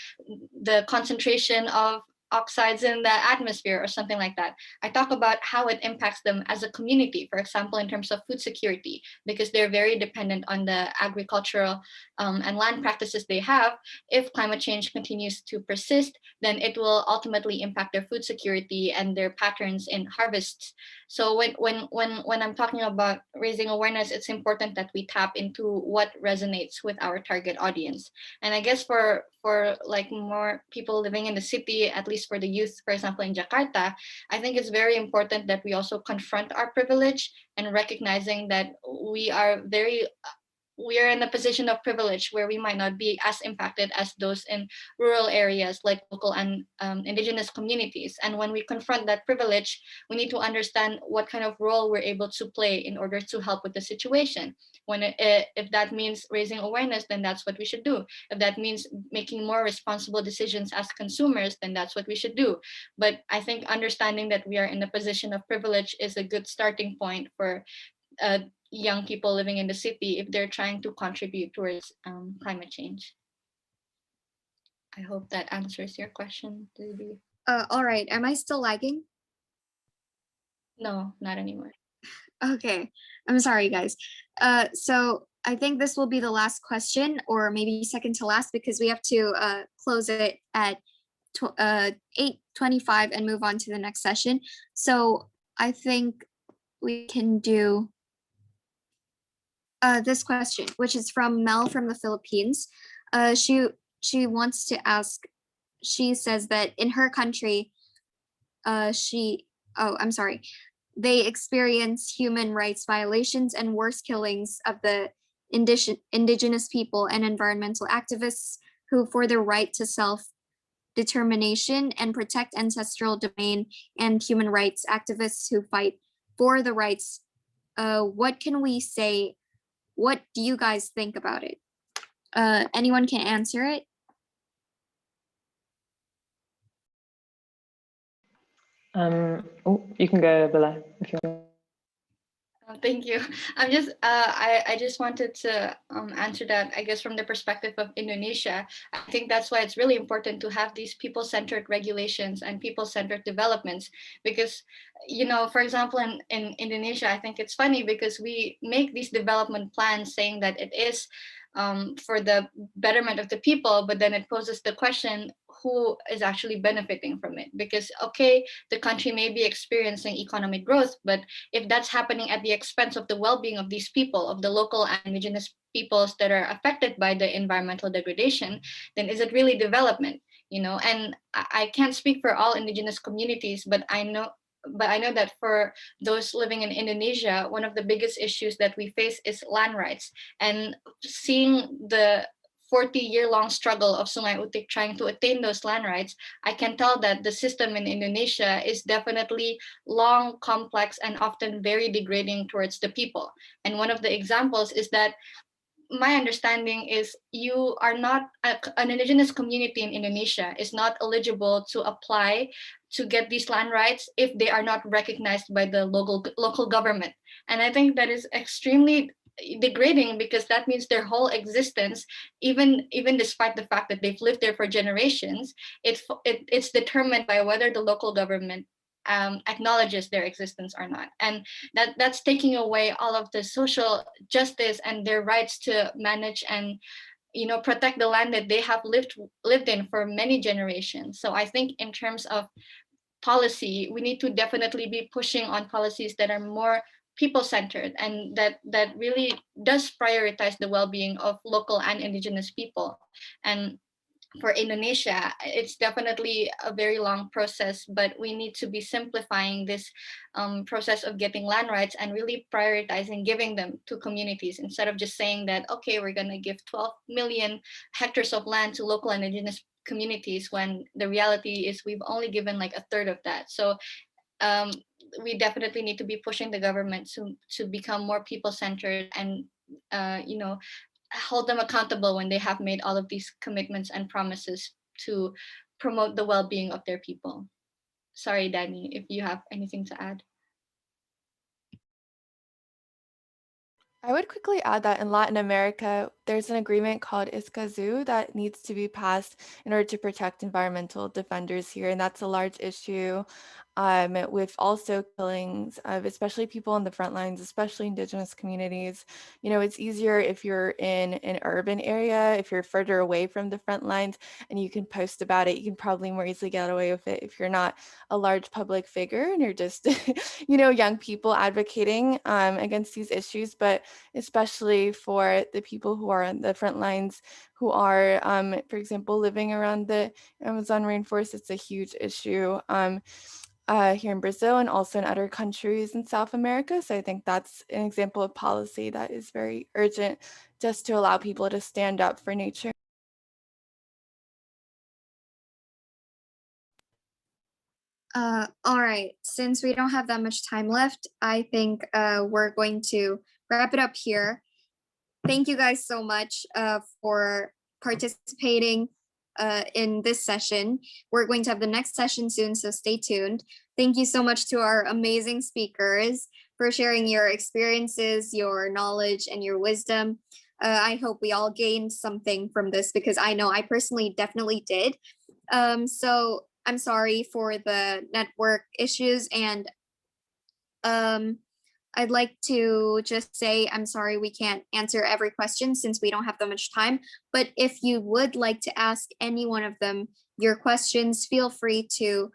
[SPEAKER 4] the concentration of oxides in the atmosphere or something like that. I talk about how it impacts them as a community, for example, in terms of food security, because they're very dependent on the agricultural and land practices they have. If climate change continues to persist, then it will ultimately impact their food security and their patterns in harvests. So when I'm talking about raising awareness, it's important that we tap into what resonates with our target audience. And I guess for like more people living in the city, at least for the youth, for example, in Jakarta, I think it's very important that we also confront our privilege and recognizing that we are in a position of privilege where we might not be as impacted as those in rural areas like local and indigenous communities. And when we confront that privilege, we need to understand what kind of role we're able to play in order to help with the situation. If that means raising awareness, then that's what we should do. If that means making more responsible decisions as consumers, then that's what we should do. But I think understanding that we are in a position of privilege is a good starting point for young people living in the city if they're trying to contribute towards climate change. I hope that answers your question, Ruby.
[SPEAKER 3] All right. Am I still lagging?
[SPEAKER 4] No, not anymore.
[SPEAKER 3] Okay. I'm sorry, guys. So I think this will be the last question, or maybe second to last, because we have to close it at 8:25 and move on to the next session. So I think we can do this question, which is from Mel from the Philippines. She wants to ask, she says that in her country, they experience human rights violations and worse killings of the indigenous people and environmental activists who, for their right to self-determination and protect ancestral domain, and human rights activists who fight for the rights. What can we say? What do you guys think about it? Anyone can answer it?
[SPEAKER 6] You can go, Bella, if you want.
[SPEAKER 4] Thank you. I just wanted to answer that, I guess, from the perspective of Indonesia. I think that's why it's really important to have these people-centered regulations and people-centered developments, because, you know, for example, in Indonesia, I think it's funny because we make these development plans saying that it is for the betterment of the people, but then it poses the question, who is actually benefiting from it? Because okay, the country may be experiencing economic growth, but if that's happening at the expense of the well-being of these people, of the local and indigenous peoples that are affected by the environmental degradation, then is it really development? And I can't speak for all indigenous communities, but I know that for those living in Indonesia, one of the biggest issues that we face is land rights. And seeing the 40-year-long struggle of Sungai Utik trying to attain those land rights, I can tell that the system in Indonesia is definitely long, complex, and often very degrading towards the people. And one of the examples is that my understanding is you are not an indigenous community in Indonesia is not eligible to apply to get these land rights if they are not recognized by the local government. And I think that is extremely degrading, because that means their whole existence, even despite the fact that they've lived there for generations, it's determined by whether the local government acknowledges their existence or not. And that's taking away all of the social justice and their rights to manage and protect the land that they have lived in for many generations. So I think in terms of policy, we need to definitely be pushing on policies that are more people-centered and that really does prioritize the well-being of local and indigenous people. And for Indonesia, it's definitely a very long process, but we need to be simplifying this process of getting land rights and really prioritizing giving them to communities, instead of just saying that, okay, we're going to give 12 million hectares of land to local and indigenous communities, when the reality is we've only given like a third of that. So um, we definitely need to be pushing the government to become more people-centered and hold them accountable when they have made all of these commitments and promises to promote the well-being of their people. Sorry, Danny, if you have anything to add.
[SPEAKER 5] I would quickly add that in Latin America, there's an agreement called Escazú that needs to be passed in order to protect environmental defenders here, and that's a large issue with also killings of especially people on the front lines, especially indigenous communities. It's easier if you're in an urban area, if you're further away from the front lines and you can post about it, you can probably more easily get away with it if you're not a large public figure and you're just, young people advocating against these issues. But especially for the people who are on the front lines, who are, for example, living around the Amazon rainforest, it's a huge issue here in Brazil and also in other countries in South America. So I think that's an example of policy that is very urgent, just to allow people to stand up for nature.
[SPEAKER 3] All right, since we don't have that much time left, I think we're going to wrap it up here. Thank you guys so much for participating in this session. We're going to have the next session soon, so stay tuned. Thank you so much to our amazing speakers for sharing your experiences, your knowledge, and your wisdom. I hope we all gained something from this, because I know I personally definitely did. So I'm sorry for the network issues, and I'd like to just say I'm sorry we can't answer every question since we don't have that much time. But if you would like to ask any one of them your questions, feel free to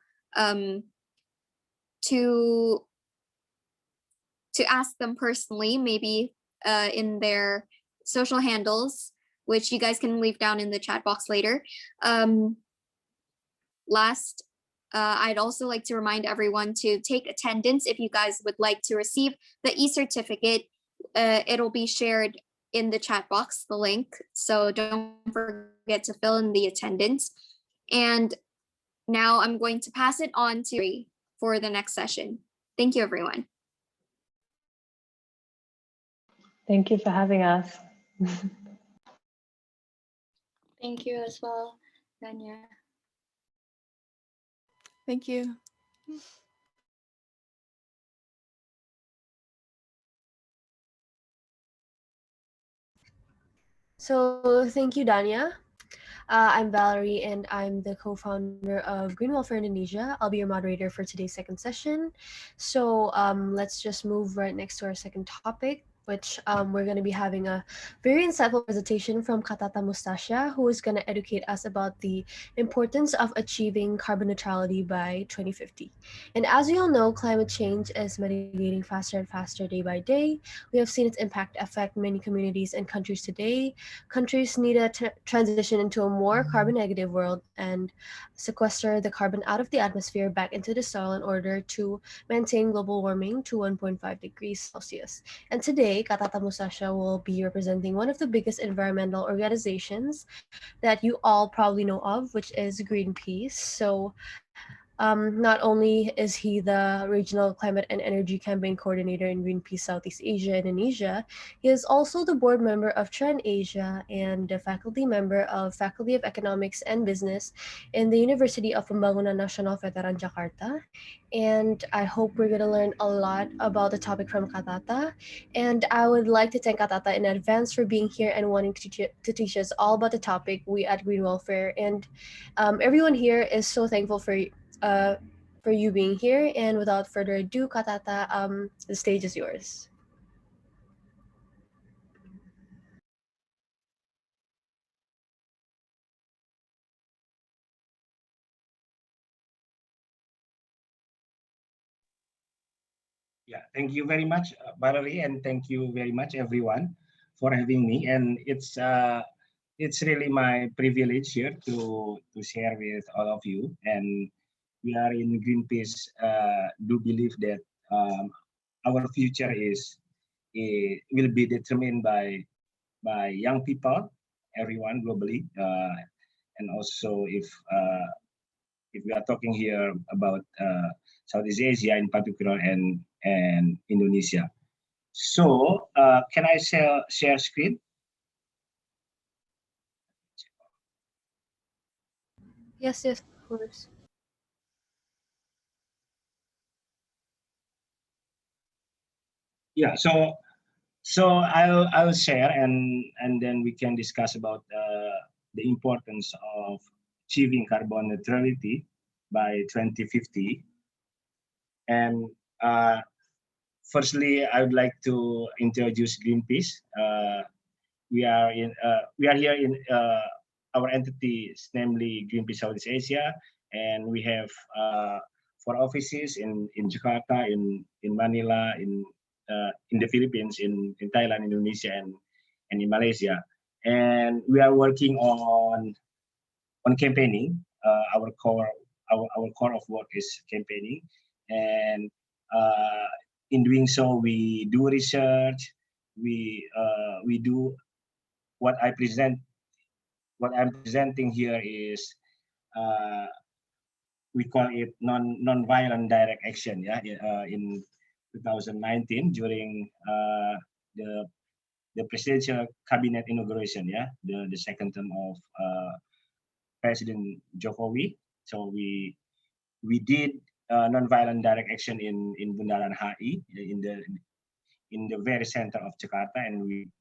[SPEAKER 3] ask them personally, maybe in their social handles, which you guys can leave down in the chat box later. Last, I'd also like to remind everyone to take attendance if you guys would like to receive the e-certificate. It'll be shared in the chat box, the link. So don't forget to fill in the attendance. And now I'm going to pass it on to Ree for the next session. Thank you, everyone.
[SPEAKER 6] Thank you for having us.
[SPEAKER 4] Thank you as well, Danya.
[SPEAKER 5] Thank you.
[SPEAKER 7] So thank you, Danya. I'm Valerie, and I'm the co-founder of Green Welfare Indonesia. I'll be your moderator for today's second session. So let's just move right next to our second topic. which we're going to be having a very insightful presentation from Katata Mustasha, who is going to educate us about the importance of achieving carbon neutrality by 2050. And as we all know, climate change is mitigating faster and faster day by day. We have seen its impact affect many communities and countries today. Countries need to transition into a more carbon negative world and sequester the carbon out of the atmosphere back into the soil in order to maintain global warming to 1.5 degrees Celsius. And today, Katata Musasha will be representing one of the biggest environmental organizations that you all probably know of, which is Greenpeace. So not only is he the regional climate and energy campaign coordinator in Greenpeace Southeast Asia, Indonesia, he is also the board member of Trend Asia and the faculty member of Faculty of Economics and Business in the University of Pembangunan Nasional Veteran Jakarta. And I hope we're going to learn a lot about the topic from Katata. And I would like to thank Katata in advance for being here and wanting to teach us all about the topic we at Green Welfare. And everyone here is so thankful uh, for you being here. And without further ado, Katata, the stage is yours.
[SPEAKER 8] Yeah, thank you very much, Valerie, and thank you very much, everyone, for having me. And it's really my privilege here to share with all of you. And we are in Greenpeace. Do believe that our future will be determined by young people, everyone globally, and also if we are talking here about Southeast Asia in particular and Indonesia. So can I share screen?
[SPEAKER 7] Yes, of course.
[SPEAKER 8] Yeah. So I'll share and then we can discuss about the importance of achieving carbon neutrality by 2050. And firstly, I would like to introduce Greenpeace. We are here in our entity is namely Greenpeace Southeast Asia, and we have 4 offices in Jakarta, in Manila, in the Philippines, in Thailand, Indonesia, and in Malaysia. And we are working on campaigning. Our core of work is campaigning, and in doing so, we do research. We do what I present. What I'm presenting here is uh, we call it non-violent direct action. Yeah, in 2019 during the the presidential cabinet inauguration. Yeah, the second term of President Jokowi. So we did non-violent direct action in Bundaran HI in the very center of Jakarta, and we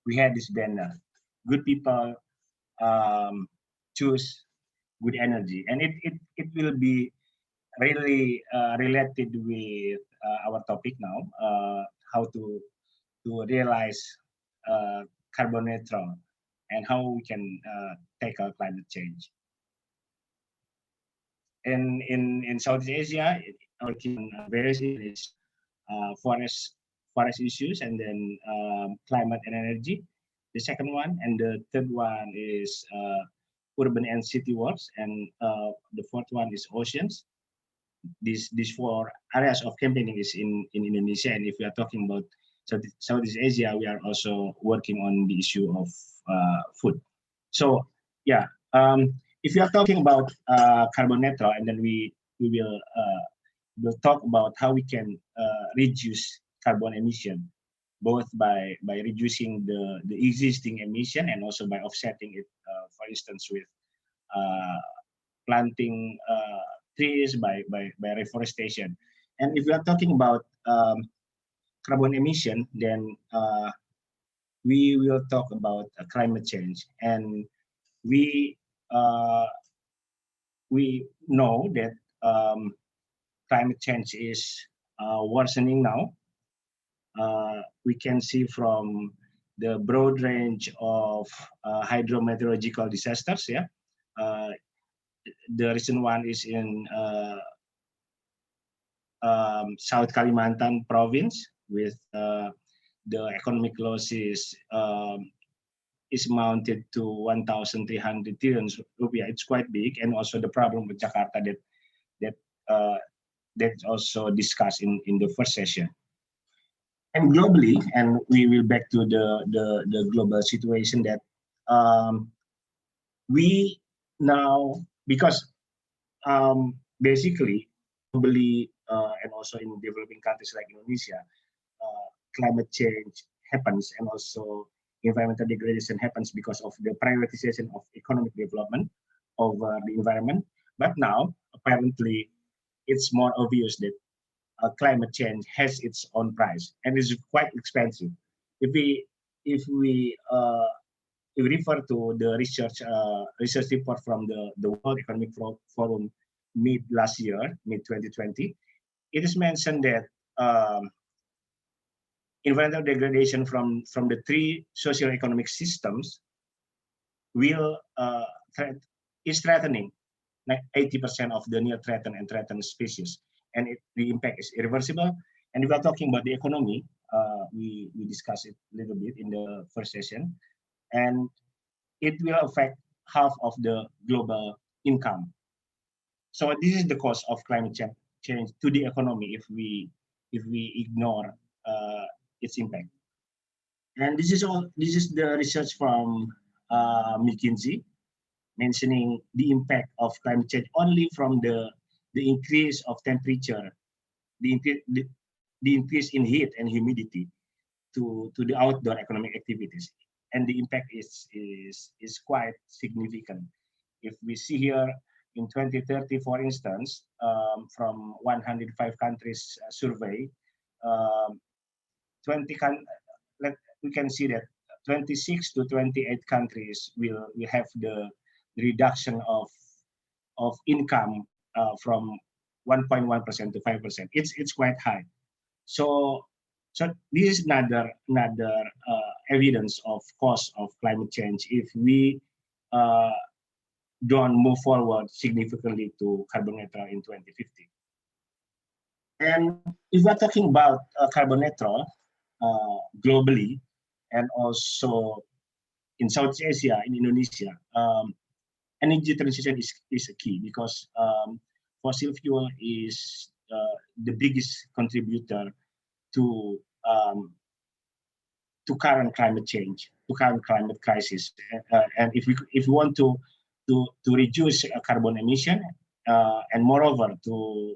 [SPEAKER 8] we had this banner, good people choose good energy, and it will be really related with our topic now, how to realize carbon neutral and how we can tackle climate change. And in Southeast Asia, working on various issues, forest issues, and then climate and energy. The second one, and the third one is urban and city works, and the fourth one is oceans. These 4 areas of campaigning is in Indonesia, and if we are talking about Southeast Asia, we are also working on the issue of food. So yeah, if you are talking about carbon neutral, and then we will talk about how we can reduce carbon emission, both by reducing the existing emission and also by offsetting it, for instance, with uh, planting trees, by reforestation. And if we are talking about carbon emission, then we will talk about climate change. And we uh, we know that climate change is worsening now, we can see from the broad range of hydrometeorological disasters. Yeah, the recent one is in South Kalimantan province with the economic losses is mounted to 1,300 trillion rupiah. It's quite big, and also the problem with Jakarta that uh, that's also discussed in the first session. And globally, and we will back to the global situation that we now, because basically globally and also in developing countries like Indonesia, climate change happens and also environmental degradation happens because of the prioritization of economic development over the environment. But now, apparently, it's more obvious that climate change has its own price and is quite expensive. If we if we if we refer to the research report from the World Economic Forum mid last year, mid 2020, it is mentioned that environmental degradation from the three socio-economic systems will is threatening like 80% of the near threatened and threatened species, and the impact is irreversible. And if we are talking about the economy, we discussed it a little bit in the first session, and it will affect half of the global income. So this is the cause of climate change to the economy if we ignore its impact. And this is all. This is the research from McKinsey mentioning the impact of climate change only from the increase of temperature, the increase in heat and humidity to the outdoor economic activities, and the impact is quite significant. If we see here in 2030, for instance, from 105 countries surveyed, 20 we can see that 26 to 28 countries will have the reduction of income from 1.1% to 5%. It's quite high. So this is another evidence of cause of climate change if we don't move forward significantly to carbon neutral in 2050. And if we're talking about carbon neutral globally and also in Southeast Asia, in Indonesia, energy transition is a key because fossil fuel is the biggest contributor to current climate change, to current climate crisis. And if we want to reduce carbon emission and moreover to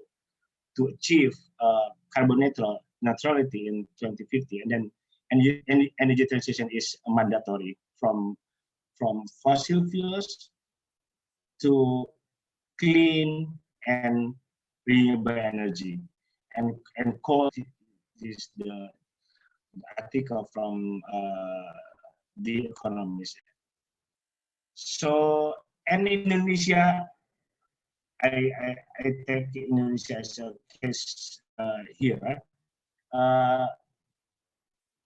[SPEAKER 8] achieve carbon neutrality in 2050, and then energy transition is mandatory from fossil fuels to clean and renewable energy. And coal is the article from The Economist. So, and Indonesia, I take Indonesia as a case here,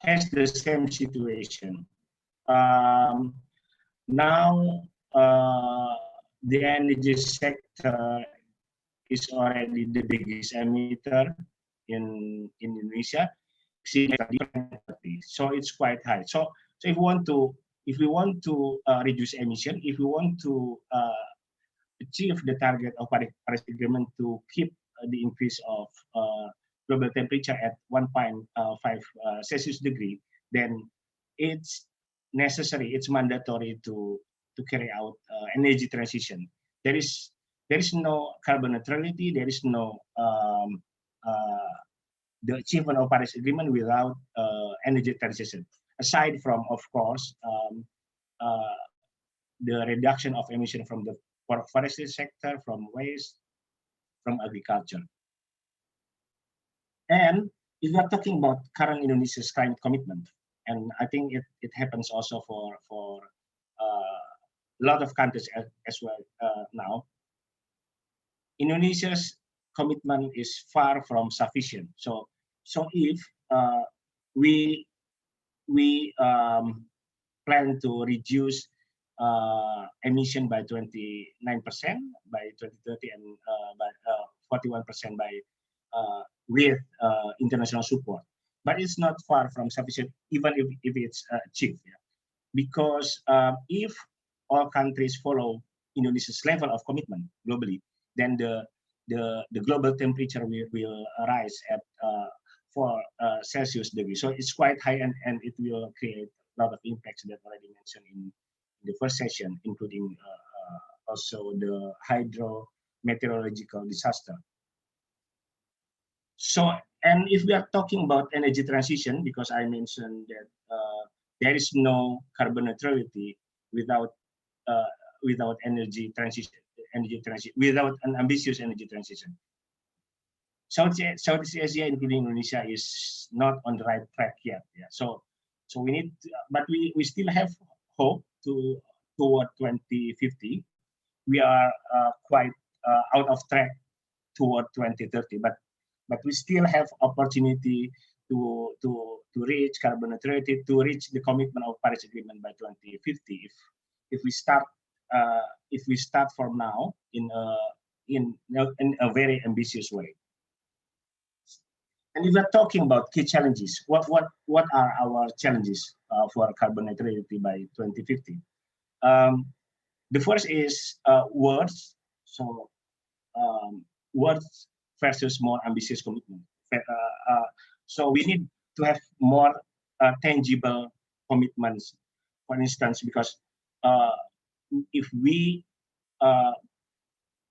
[SPEAKER 8] has the same situation. Now, the energy sector is already the biggest emitter in Indonesia. So it's quite high. So if we want to reduce emission, if we want to achieve the target of Paris Agreement to keep the increase of global temperature at 1.5 Celsius degree, then it's necessary, it's mandatory to carry out energy transition. There is no carbon neutrality, there is no the achievement of Paris Agreement without energy transition. Aside from, of course, the reduction of emission from the forestry sector, from waste, from agriculture. And if we are talking about current Indonesia's climate commitment, and I think it happens also for a lot of countries as well now, Indonesia's commitment is far from sufficient. So if we plan to reduce emission by 29% by 2030 and by 41% by with international support. But it's not far from sufficient, even if it's achieved. Yeah. Because if all countries follow Indonesia's level of commitment globally, then the global temperature will rise at 4 Celsius degrees. So it's quite high, and it will create a lot of impacts that already mentioned in the first session, including also the hydrometeorological disaster. So, and if we are talking about energy transition, because I mentioned that there is no carbon neutrality without without energy transition, without an ambitious energy transition. Southeast Asia, including Indonesia, is not on the right track yet. Yeah. So we need, but we still have hope toward 2050. We are quite out of track toward 2030, but we still have opportunity to reach carbon neutrality, to reach the commitment of Paris Agreement by 2050. If we start from now in a very ambitious way. And if we're talking about key challenges, what are our challenges for carbon neutrality by 2050? The first is words. So words versus more ambitious commitment. So we need to have more tangible commitments. For instance, because if we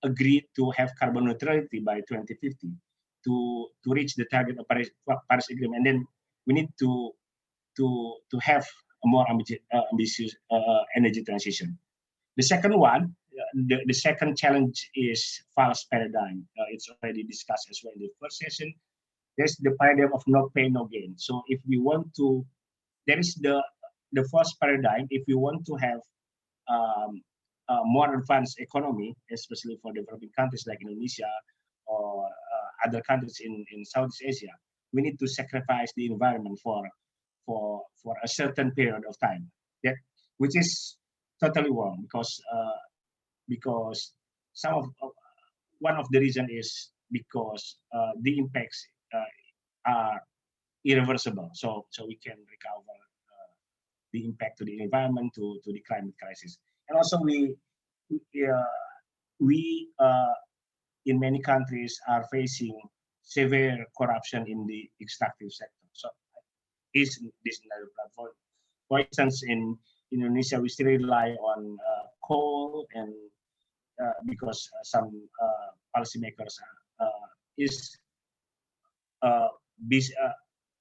[SPEAKER 8] agree to have carbon neutrality by 2050 to reach the target of Paris Agreement, and then we need to have a more ambitious energy transition. The second one, the second challenge is false paradigm. It's already discussed as well in the first session. There's the paradigm of no pain, no gain. So if we want to, there is the false paradigm. If we want to have a more advanced economy, especially for developing countries like Indonesia or other countries in Southeast Asia, we need to sacrifice the environment for a certain period of time. That which is totally wrong, because one of the reason is because the impacts are irreversible. So we can recover the impact to the environment, to the climate crisis. And also we in many countries are facing severe corruption in the extractive sector. So is this another platform? For instance, in Indonesia, we still rely on coal, and because some policymakers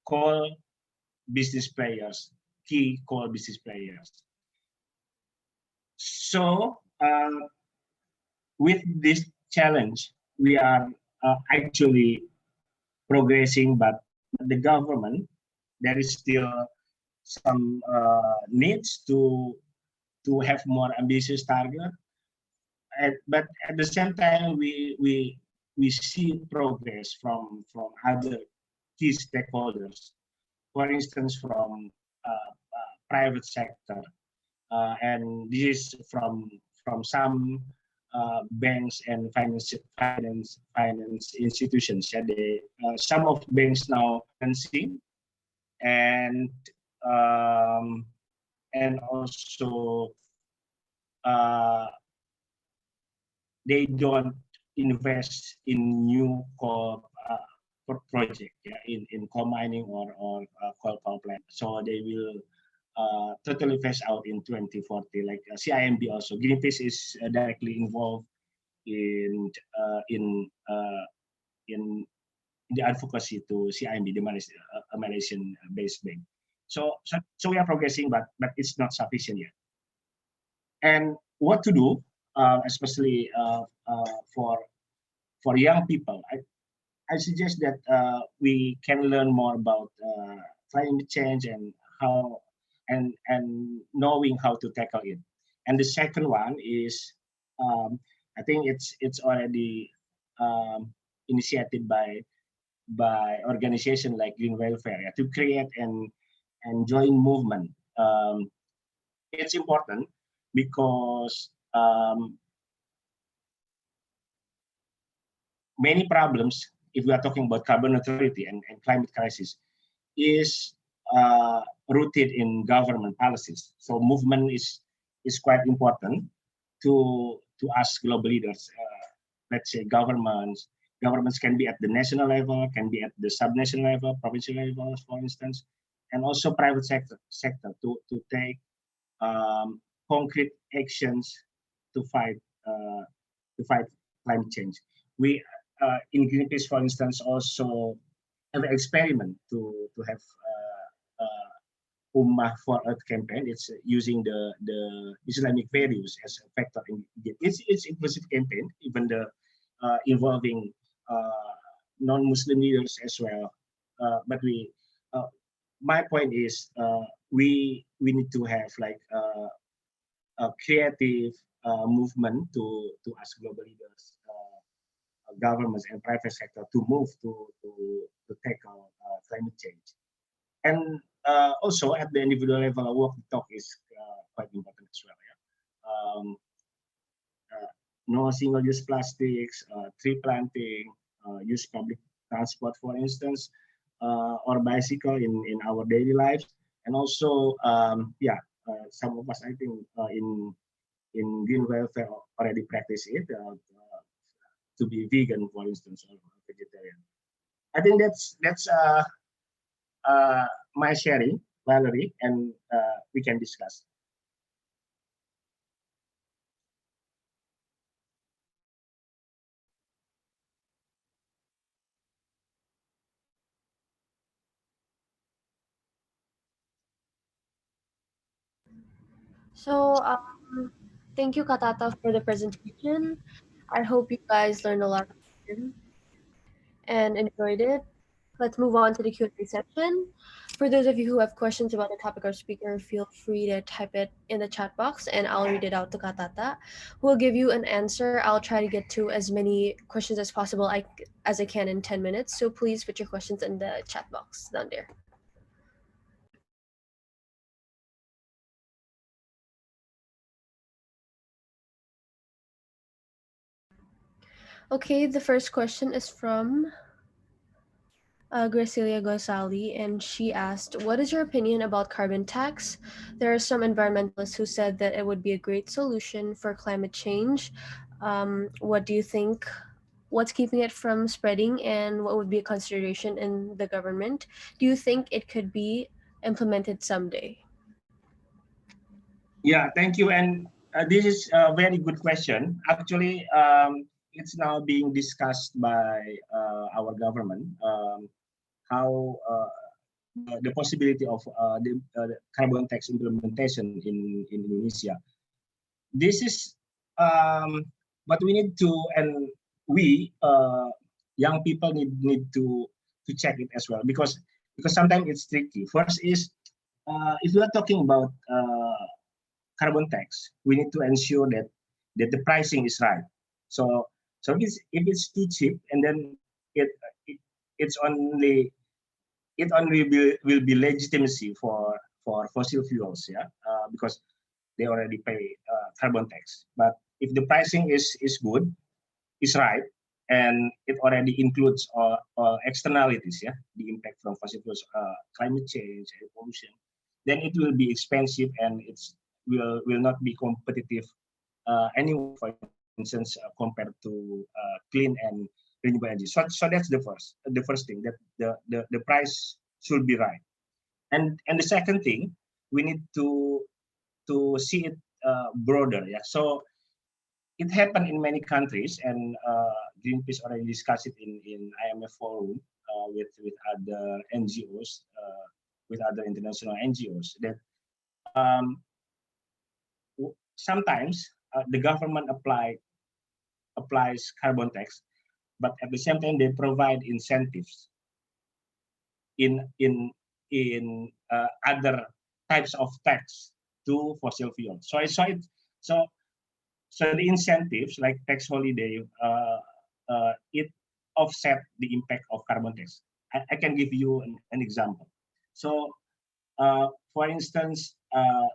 [SPEAKER 8] coal business players, key coal business players. So with this challenge, we are actually progressing, but the government, there is still some needs to have more ambitious target. But at the same time, we see progress from other key stakeholders. For instance, from private sector, and this is from some banks and finance institutions. Yeah, some of banks now financing, and also they don't invest in new coal project, yeah, in coal mining or coal power plant. So they will totally phase out in 2040. Like CIMB also, Greenpeace is directly involved in the advocacy to CIMB, the Malaysian-based bank. So we are progressing, but it's not sufficient yet. And what to do, especially for young people, I suggest that we can learn more about climate change and how and knowing how to tackle it. And the second one is, I think it's already initiated by organization like Green Welfare, yeah, to create and join movement. It's important because many problems, if we are talking about carbon neutrality and climate crisis, is rooted in government policies. So movement is quite important to us global leaders. Let's say governments can be at the national level, can be at the subnational level, provincial levels, for instance, and also private sector to take concrete actions to fight climate change. We in Greenpeace, for instance, also have an experiment to have Ummah for Earth campaign. It's using the Islamic values as a factor in it. It's inclusive campaign, even the involving non-Muslim leaders as well. But we, my point is, we need to have like a creative movement to ask global leaders, governments and private sector to move to tackle climate change. And also at the individual level, walk the talk is quite important as well. Yeah? No single-use plastics, tree planting, use public transport, for instance, or bicycle in our daily lives. And also, some of us, I think, in green welfare already practice it, to be vegan, for instance, or vegetarian. I think that's my sharing, Valerie, and we can discuss.
[SPEAKER 7] So, thank you, Katata, for the presentation. I hope you guys learned a lot and enjoyed it. Let's move on to the Q&A section. For those of you who have questions about the topic or speaker, feel free to type it in the chat box and I'll read it out to Katata, who will give you an answer. I'll try to get to as many questions as possible as I can in 10 minutes. So please put your questions in the chat box down there. Okay, the first question is from Gracilia Gosali, and she asked, what is your opinion about carbon tax? There are some environmentalists who said that it would be a great solution for climate change. What do you think? What's keeping it from spreading, and what would be a consideration in the government? Do you think it could be implemented someday?
[SPEAKER 8] Yeah, thank you. And this is a very good question. Actually, it's now being discussed by our government, how the possibility of the carbon tax implementation in Indonesia. This is what we need to, and we young people need to check it as well, because sometimes it's tricky. First is if we are talking about carbon tax, we need to ensure that the pricing is right. So if it's too cheap, and then it's only will be legitimacy for fossil fuels, yeah, because they already pay carbon tax. But if the pricing is good, is right, and it already includes all externalities, yeah, the impact from fossil fuels, climate change, air pollution, then it will be expensive and will not be competitive anyway, for instance, compared to clean and renewable energy. So that's the first thing, that the price should be right. And the second thing, we need to see it broader. Yeah. So it happened in many countries, and Greenpeace already discussed it in IMF forum with other NGOs, with other international NGOs, that sometimes the government applies carbon tax, but at the same time they provide incentives in other types of tax to fossil fuels. So the incentives like tax holiday, it offset the impact of carbon tax. I can give you an example. So, for instance,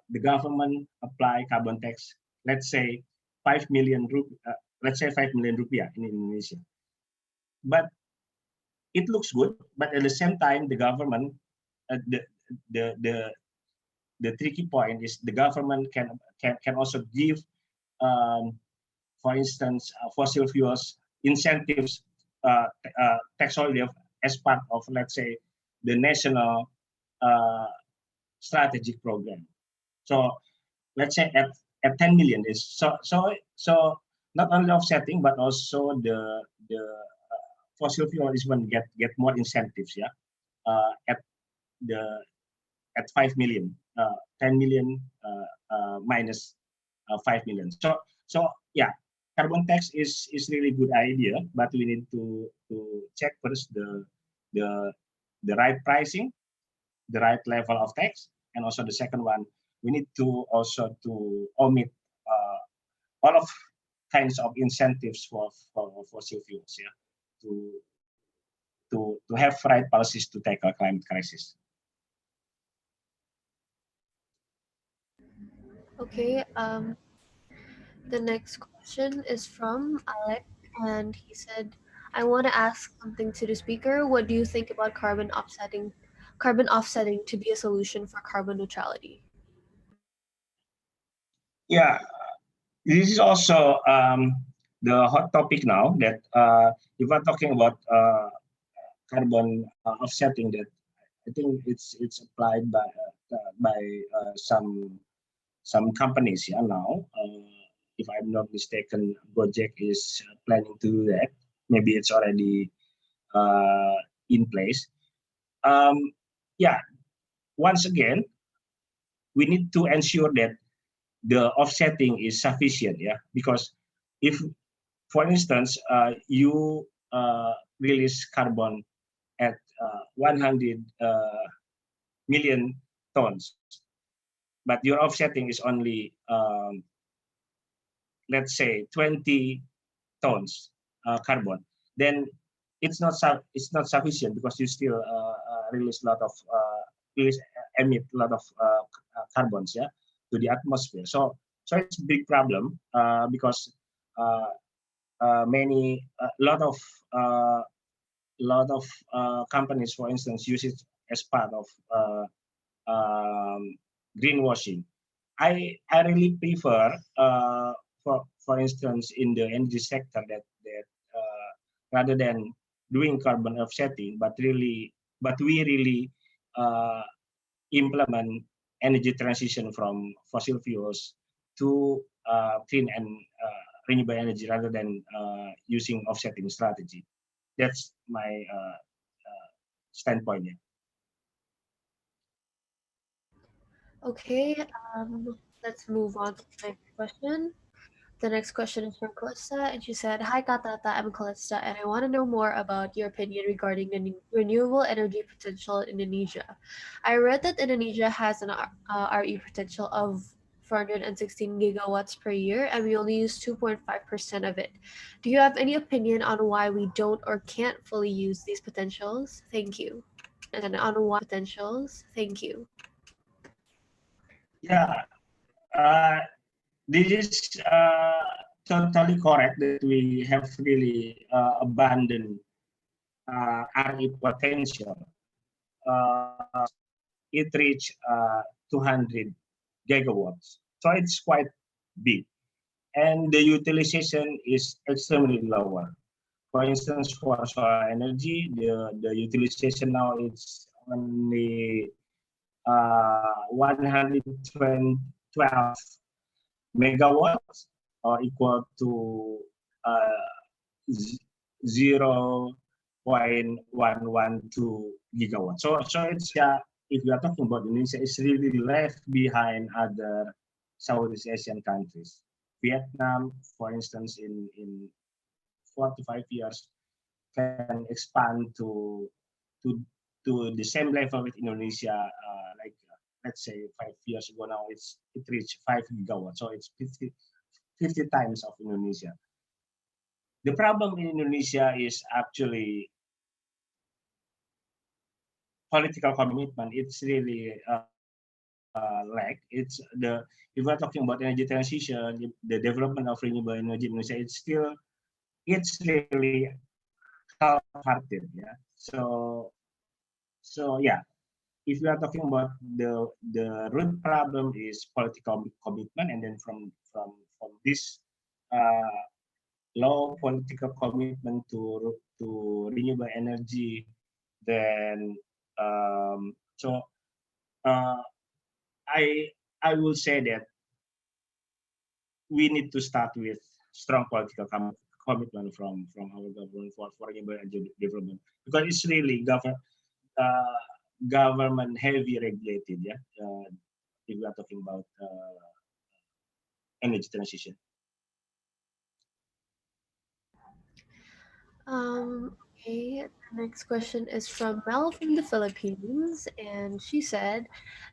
[SPEAKER 8] the government apply carbon tax, let's say 5 million rupiah in Indonesia. But it looks good, but at the same time, the government, the the the tricky point is the government can also give, for instance, fossil fuels incentives, tax holiday as part of, let's say, the national strategic program. So let's say at 10 million is so not only offsetting but also the fossil fuel is when get more incentives, yeah, at the at 5 million, 10 million minus 5 million. So yeah, carbon tax is really good idea, but we need to check first the right pricing, the right level of tax, and also the second one, we need to also to omit all of kinds of incentives for fossil fuels, yeah, to to have right policies to tackle climate crisis.
[SPEAKER 7] Okay, the next question is from Alec, and he said, I want to ask something to the speaker. What do you think about carbon offsetting to be a solution for carbon neutrality?
[SPEAKER 8] Yeah, this is also the hot topic now. That if we're talking about carbon offsetting, that I think it's applied by some companies, yeah, now. If I'm not mistaken, Gojek is planning to do that. Maybe it's already in place. Yeah, once again, we need to ensure that the offsetting is sufficient, yeah, because if, for instance, you release carbon at 100 million tons, but your offsetting is only, let's say, 20 tons carbon, then it's not sufficient because you still release a lot of emit a lot of carbons, yeah, to the atmosphere. So it's a big problem because many lot of companies, for instance, use it as part of greenwashing. I really prefer, for instance, in the energy sector, that rather than doing carbon offsetting, but we really implement energy transition from fossil fuels to clean and renewable energy rather than using offsetting strategy. That's my standpoint. Yeah.
[SPEAKER 7] Okay, let's move on to the next question. The next question is from Calista, and she said, Hi Katata, I'm Calista, and I want to know more about your opinion regarding the renewable energy potential in Indonesia. I read that Indonesia has an RE potential of 416 gigawatts per year, and we only use 2.5% of it. Do you have any opinion on why we don't or can't fully use these potentials? Thank you. And on why potentials? Thank you.
[SPEAKER 8] Yeah, this is totally correct that we have really abandoned RE potential. It reached 200 gigawatts, so it's quite big, and the utilization is extremely lower. For instance, for solar energy, the utilization now is only 112 megawatts, or equal to 0.112 gigawatts. So it's, if you are talking about Indonesia, it's really left behind other Southeast Asian countries. Vietnam, for instance, in 4 to 5 years can expand to the same level with Indonesia. Like let's say 5 years ago now, it reached 5 gigawatts. So it's 50 times of Indonesia. the problem in Indonesia is actually political commitment. It's really lack. It's the if we're talking about energy transition, the development of renewable energy in Indonesia, it's really half-hearted. Yeah. So yeah, if we are talking about the root problem is political commitment, and then from this low political commitment to renewable energy, then so uh, I I will say that we need to start with strong political commitment from our government for renewable energy development, because it's really uh, government heavy regulated. Yeah, if we are talking about energy transition.
[SPEAKER 7] Okay, the next question is from Mel from the Philippines, and she said,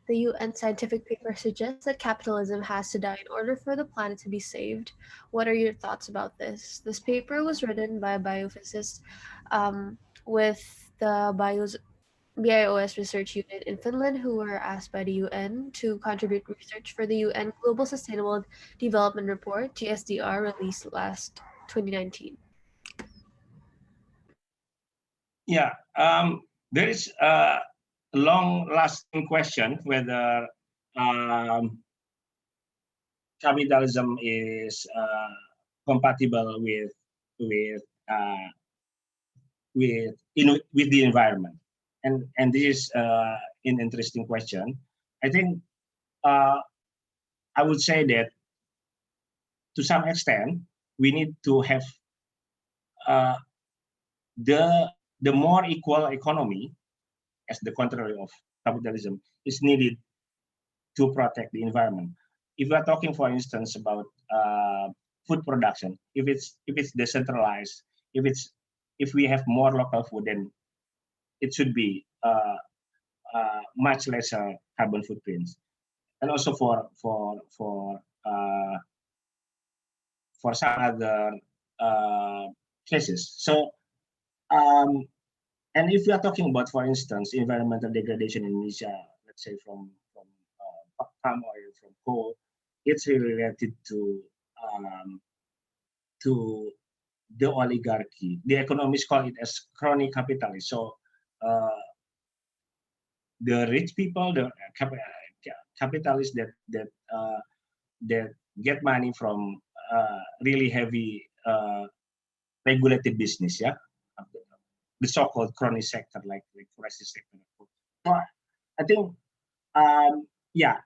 [SPEAKER 7] the UN scientific paper suggests that capitalism has to die in order for the planet to be saved. What are your thoughts about this? This paper was written by a biophysicist with the BIOS research unit in Finland, who were asked by the UN to contribute research for the UN Global Sustainable Development Report, GSDR, released last 2019.
[SPEAKER 8] Yeah, there is a long-lasting question whether um, capitalism is compatible with uh, with the environment, and this is an interesting question. I think uh, I would say that to some extent we need to have uh, the the more equal economy as the contrary of capitalism is needed to protect the environment. If we are talking, for instance, about food production, if it's decentralized, if we have more local food, then it should be much lesser carbon footprints, and also for some other uh, cases. So um, and if we are talking about, for instance, environmental degradation in Indonesia, let's say from palm oil, from coal, it's really related um, to the oligarchy. The economists call it as crony capitalism. So uh, the rich people, the capitalists that get money from really heavy regulated business, yeah, the so-called crony sector, like forestry sector. So I think, yeah,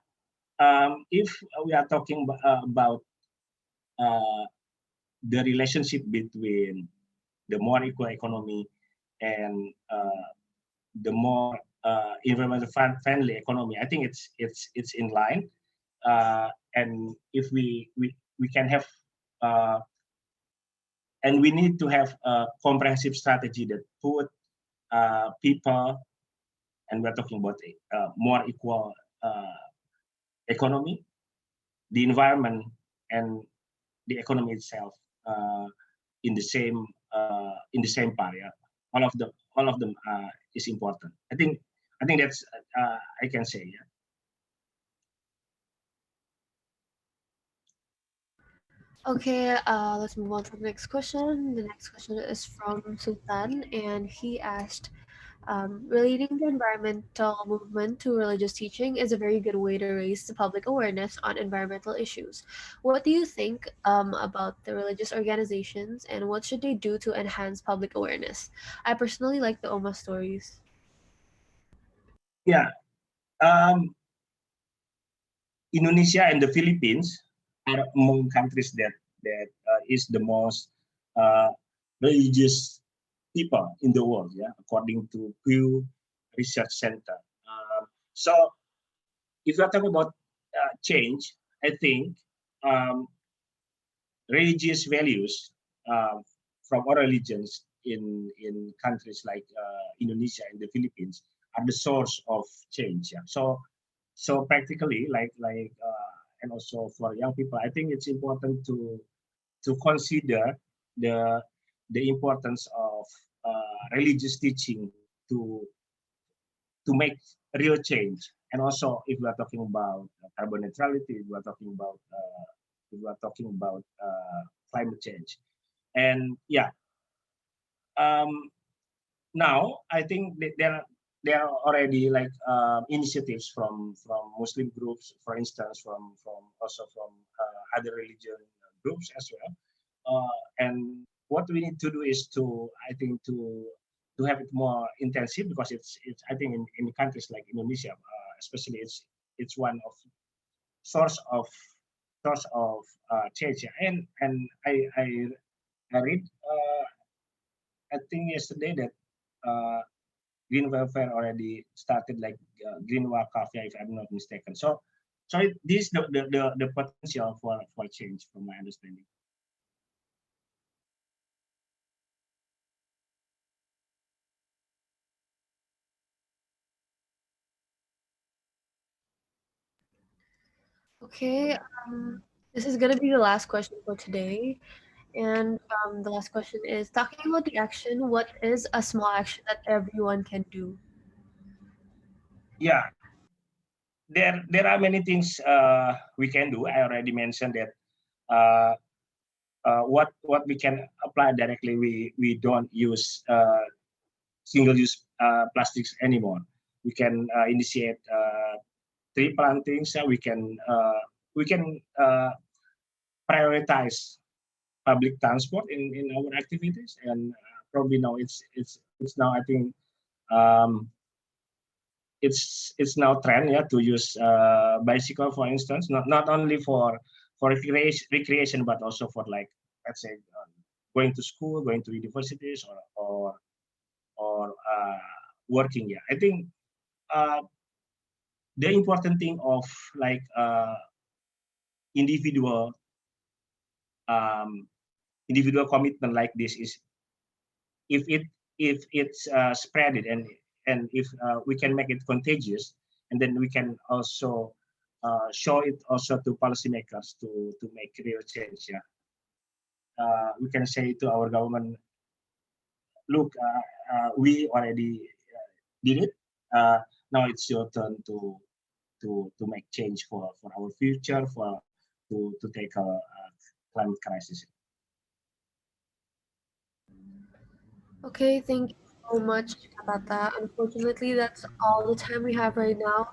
[SPEAKER 8] if we are talking about uh, the relationship between the more equal economy and the more environmental friendly economy, I think it's in line. And if we can have and we need to have a comprehensive strategy that put people, and we're talking about a more equal economy, the environment, and the economy itself in the same part. Yeah, all of them is important. I think that's I can say. Yeah.
[SPEAKER 7] Okay, let's move on to the next question. The next question is from Sultan, and he asked, relating the environmental movement to religious teaching is a very good way to raise the public awareness on environmental issues. What do you think about the religious organizations, and what should they do to enhance public awareness? I personally like the Oma stories.
[SPEAKER 8] Yeah. Um, Indonesia and the Philippines are among countries that is the most uh, religious people in the world. Yeah, according to Pew Research Center. So if you are talking about change, I think um, religious values from all religions in countries like Indonesia and the Philippines are the source of change. Yeah. So practically, and also for young people, I think it's important to consider the the importance of religious teaching to make real change. And also, if we are talking about carbon neutrality, if we are talking about climate change, and yeah, now I think there are already like initiatives from Muslim groups, for instance, from also from other religion groups as well. And what we need to do is to, I think, to have it more intensive, because it's I think in countries like Indonesia, especially, it's one of source of change. Yeah. And I read I think yesterday that Green Welfare already started like Green Wakafia, if I'm not mistaken. So this is the potential for change, from my understanding.
[SPEAKER 7] Okay, this is gonna be the last question for today. And the last question is talking about the action. What is a small action that everyone can do?
[SPEAKER 8] Yeah, there are many things we can do. I already mentioned that what we can apply directly. We don't use single-use plastics anymore. We can initiate tree plantings. We can prioritize public transport in our activities, and probably now it's now, I think, um, it's now trend, yeah, to use bicycle, for instance, not only for recreation, but also for, like, let's say, going to school, going to universities, or working. Yeah, I think uh, the important thing of, like, individual um, individual commitment like this is, if it's spread it, and if we can make it contagious, and then we can also show it also to policymakers to make real change. Yeah, we can say to our government, look, we already did it. Now it's your turn to make change for our future, for to take a climate crisis.
[SPEAKER 7] Okay, thank you so much, Katata. Unfortunately, that's all the time we have right now.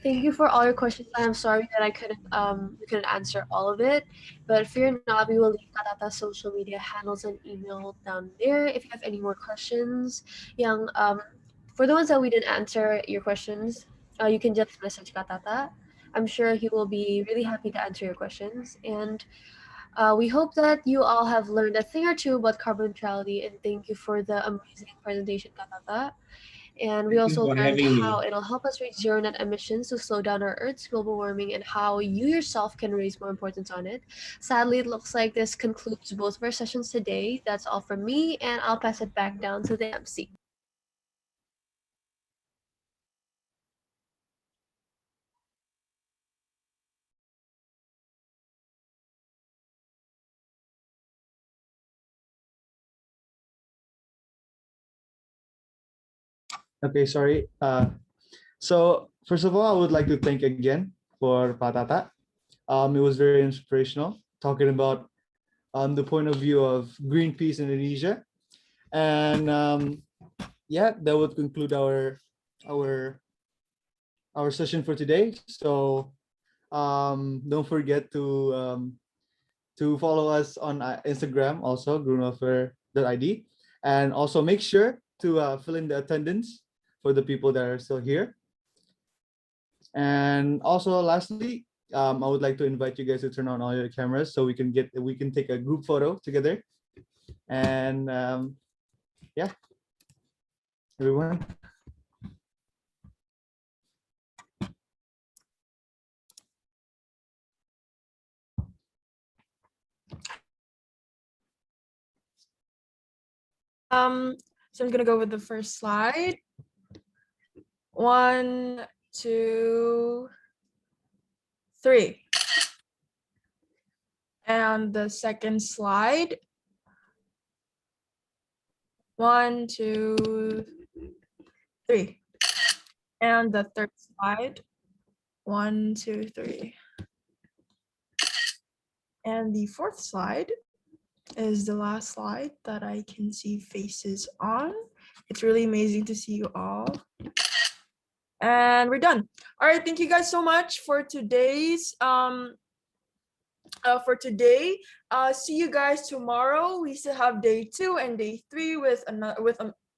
[SPEAKER 7] Thank you for all your questions. I'm sorry that we couldn't answer all of it, but fear not, we will leave Katata's social media handles and email down there if you have any more questions. Yang for the ones that we didn't answer your questions, you can just message Katata. I'm sure he will be really happy to answer your questions. And we hope that you all have learned a thing or two about carbon neutrality, and thank you for the amazing presentation, Katata. And we
[SPEAKER 8] Thank you
[SPEAKER 7] also
[SPEAKER 8] for
[SPEAKER 7] learned
[SPEAKER 8] having
[SPEAKER 7] how
[SPEAKER 8] me.
[SPEAKER 7] it'll help us reach zero net emissions to slow down our Earth's global warming and how you yourself can raise more importance on it. Sadly, it looks like this concludes both of our sessions today. That's all from me, and I'll pass it back down to the MC.
[SPEAKER 1] Okay, sorry. So first of all, I would like to thank again for Patata. It was very inspirational talking about the point of view of Greenpeace Indonesia, and yeah, that would conclude our our session for today. So don't forget to follow us on Instagram, also greenwelfare.id, and also make sure to fill in the attendance for the people that are still here. And also, lastly, I would like to invite you guys to turn on all your cameras so we can take a group photo together. And yeah, everyone.
[SPEAKER 5] So I'm gonna go with the first slide. 1, 2, 3. And the second slide.
[SPEAKER 9] 1, 2, 3. And the third slide. 1, 2, 3. And the fourth slide is the last slide that I can see faces on. It's really amazing to see you all. And we're done. All right, thank you guys so much for today's today. See you guys tomorrow. We still have day 2 and day 3 with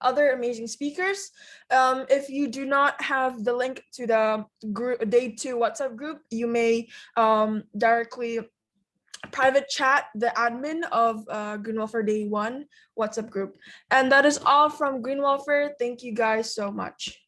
[SPEAKER 9] other amazing speakers. If you do not have the link to the group day 2 WhatsApp group, you may directly private chat the admin of Green Welfare Day 1 WhatsApp group. And that is all from Green Welfare. Thank you guys so much.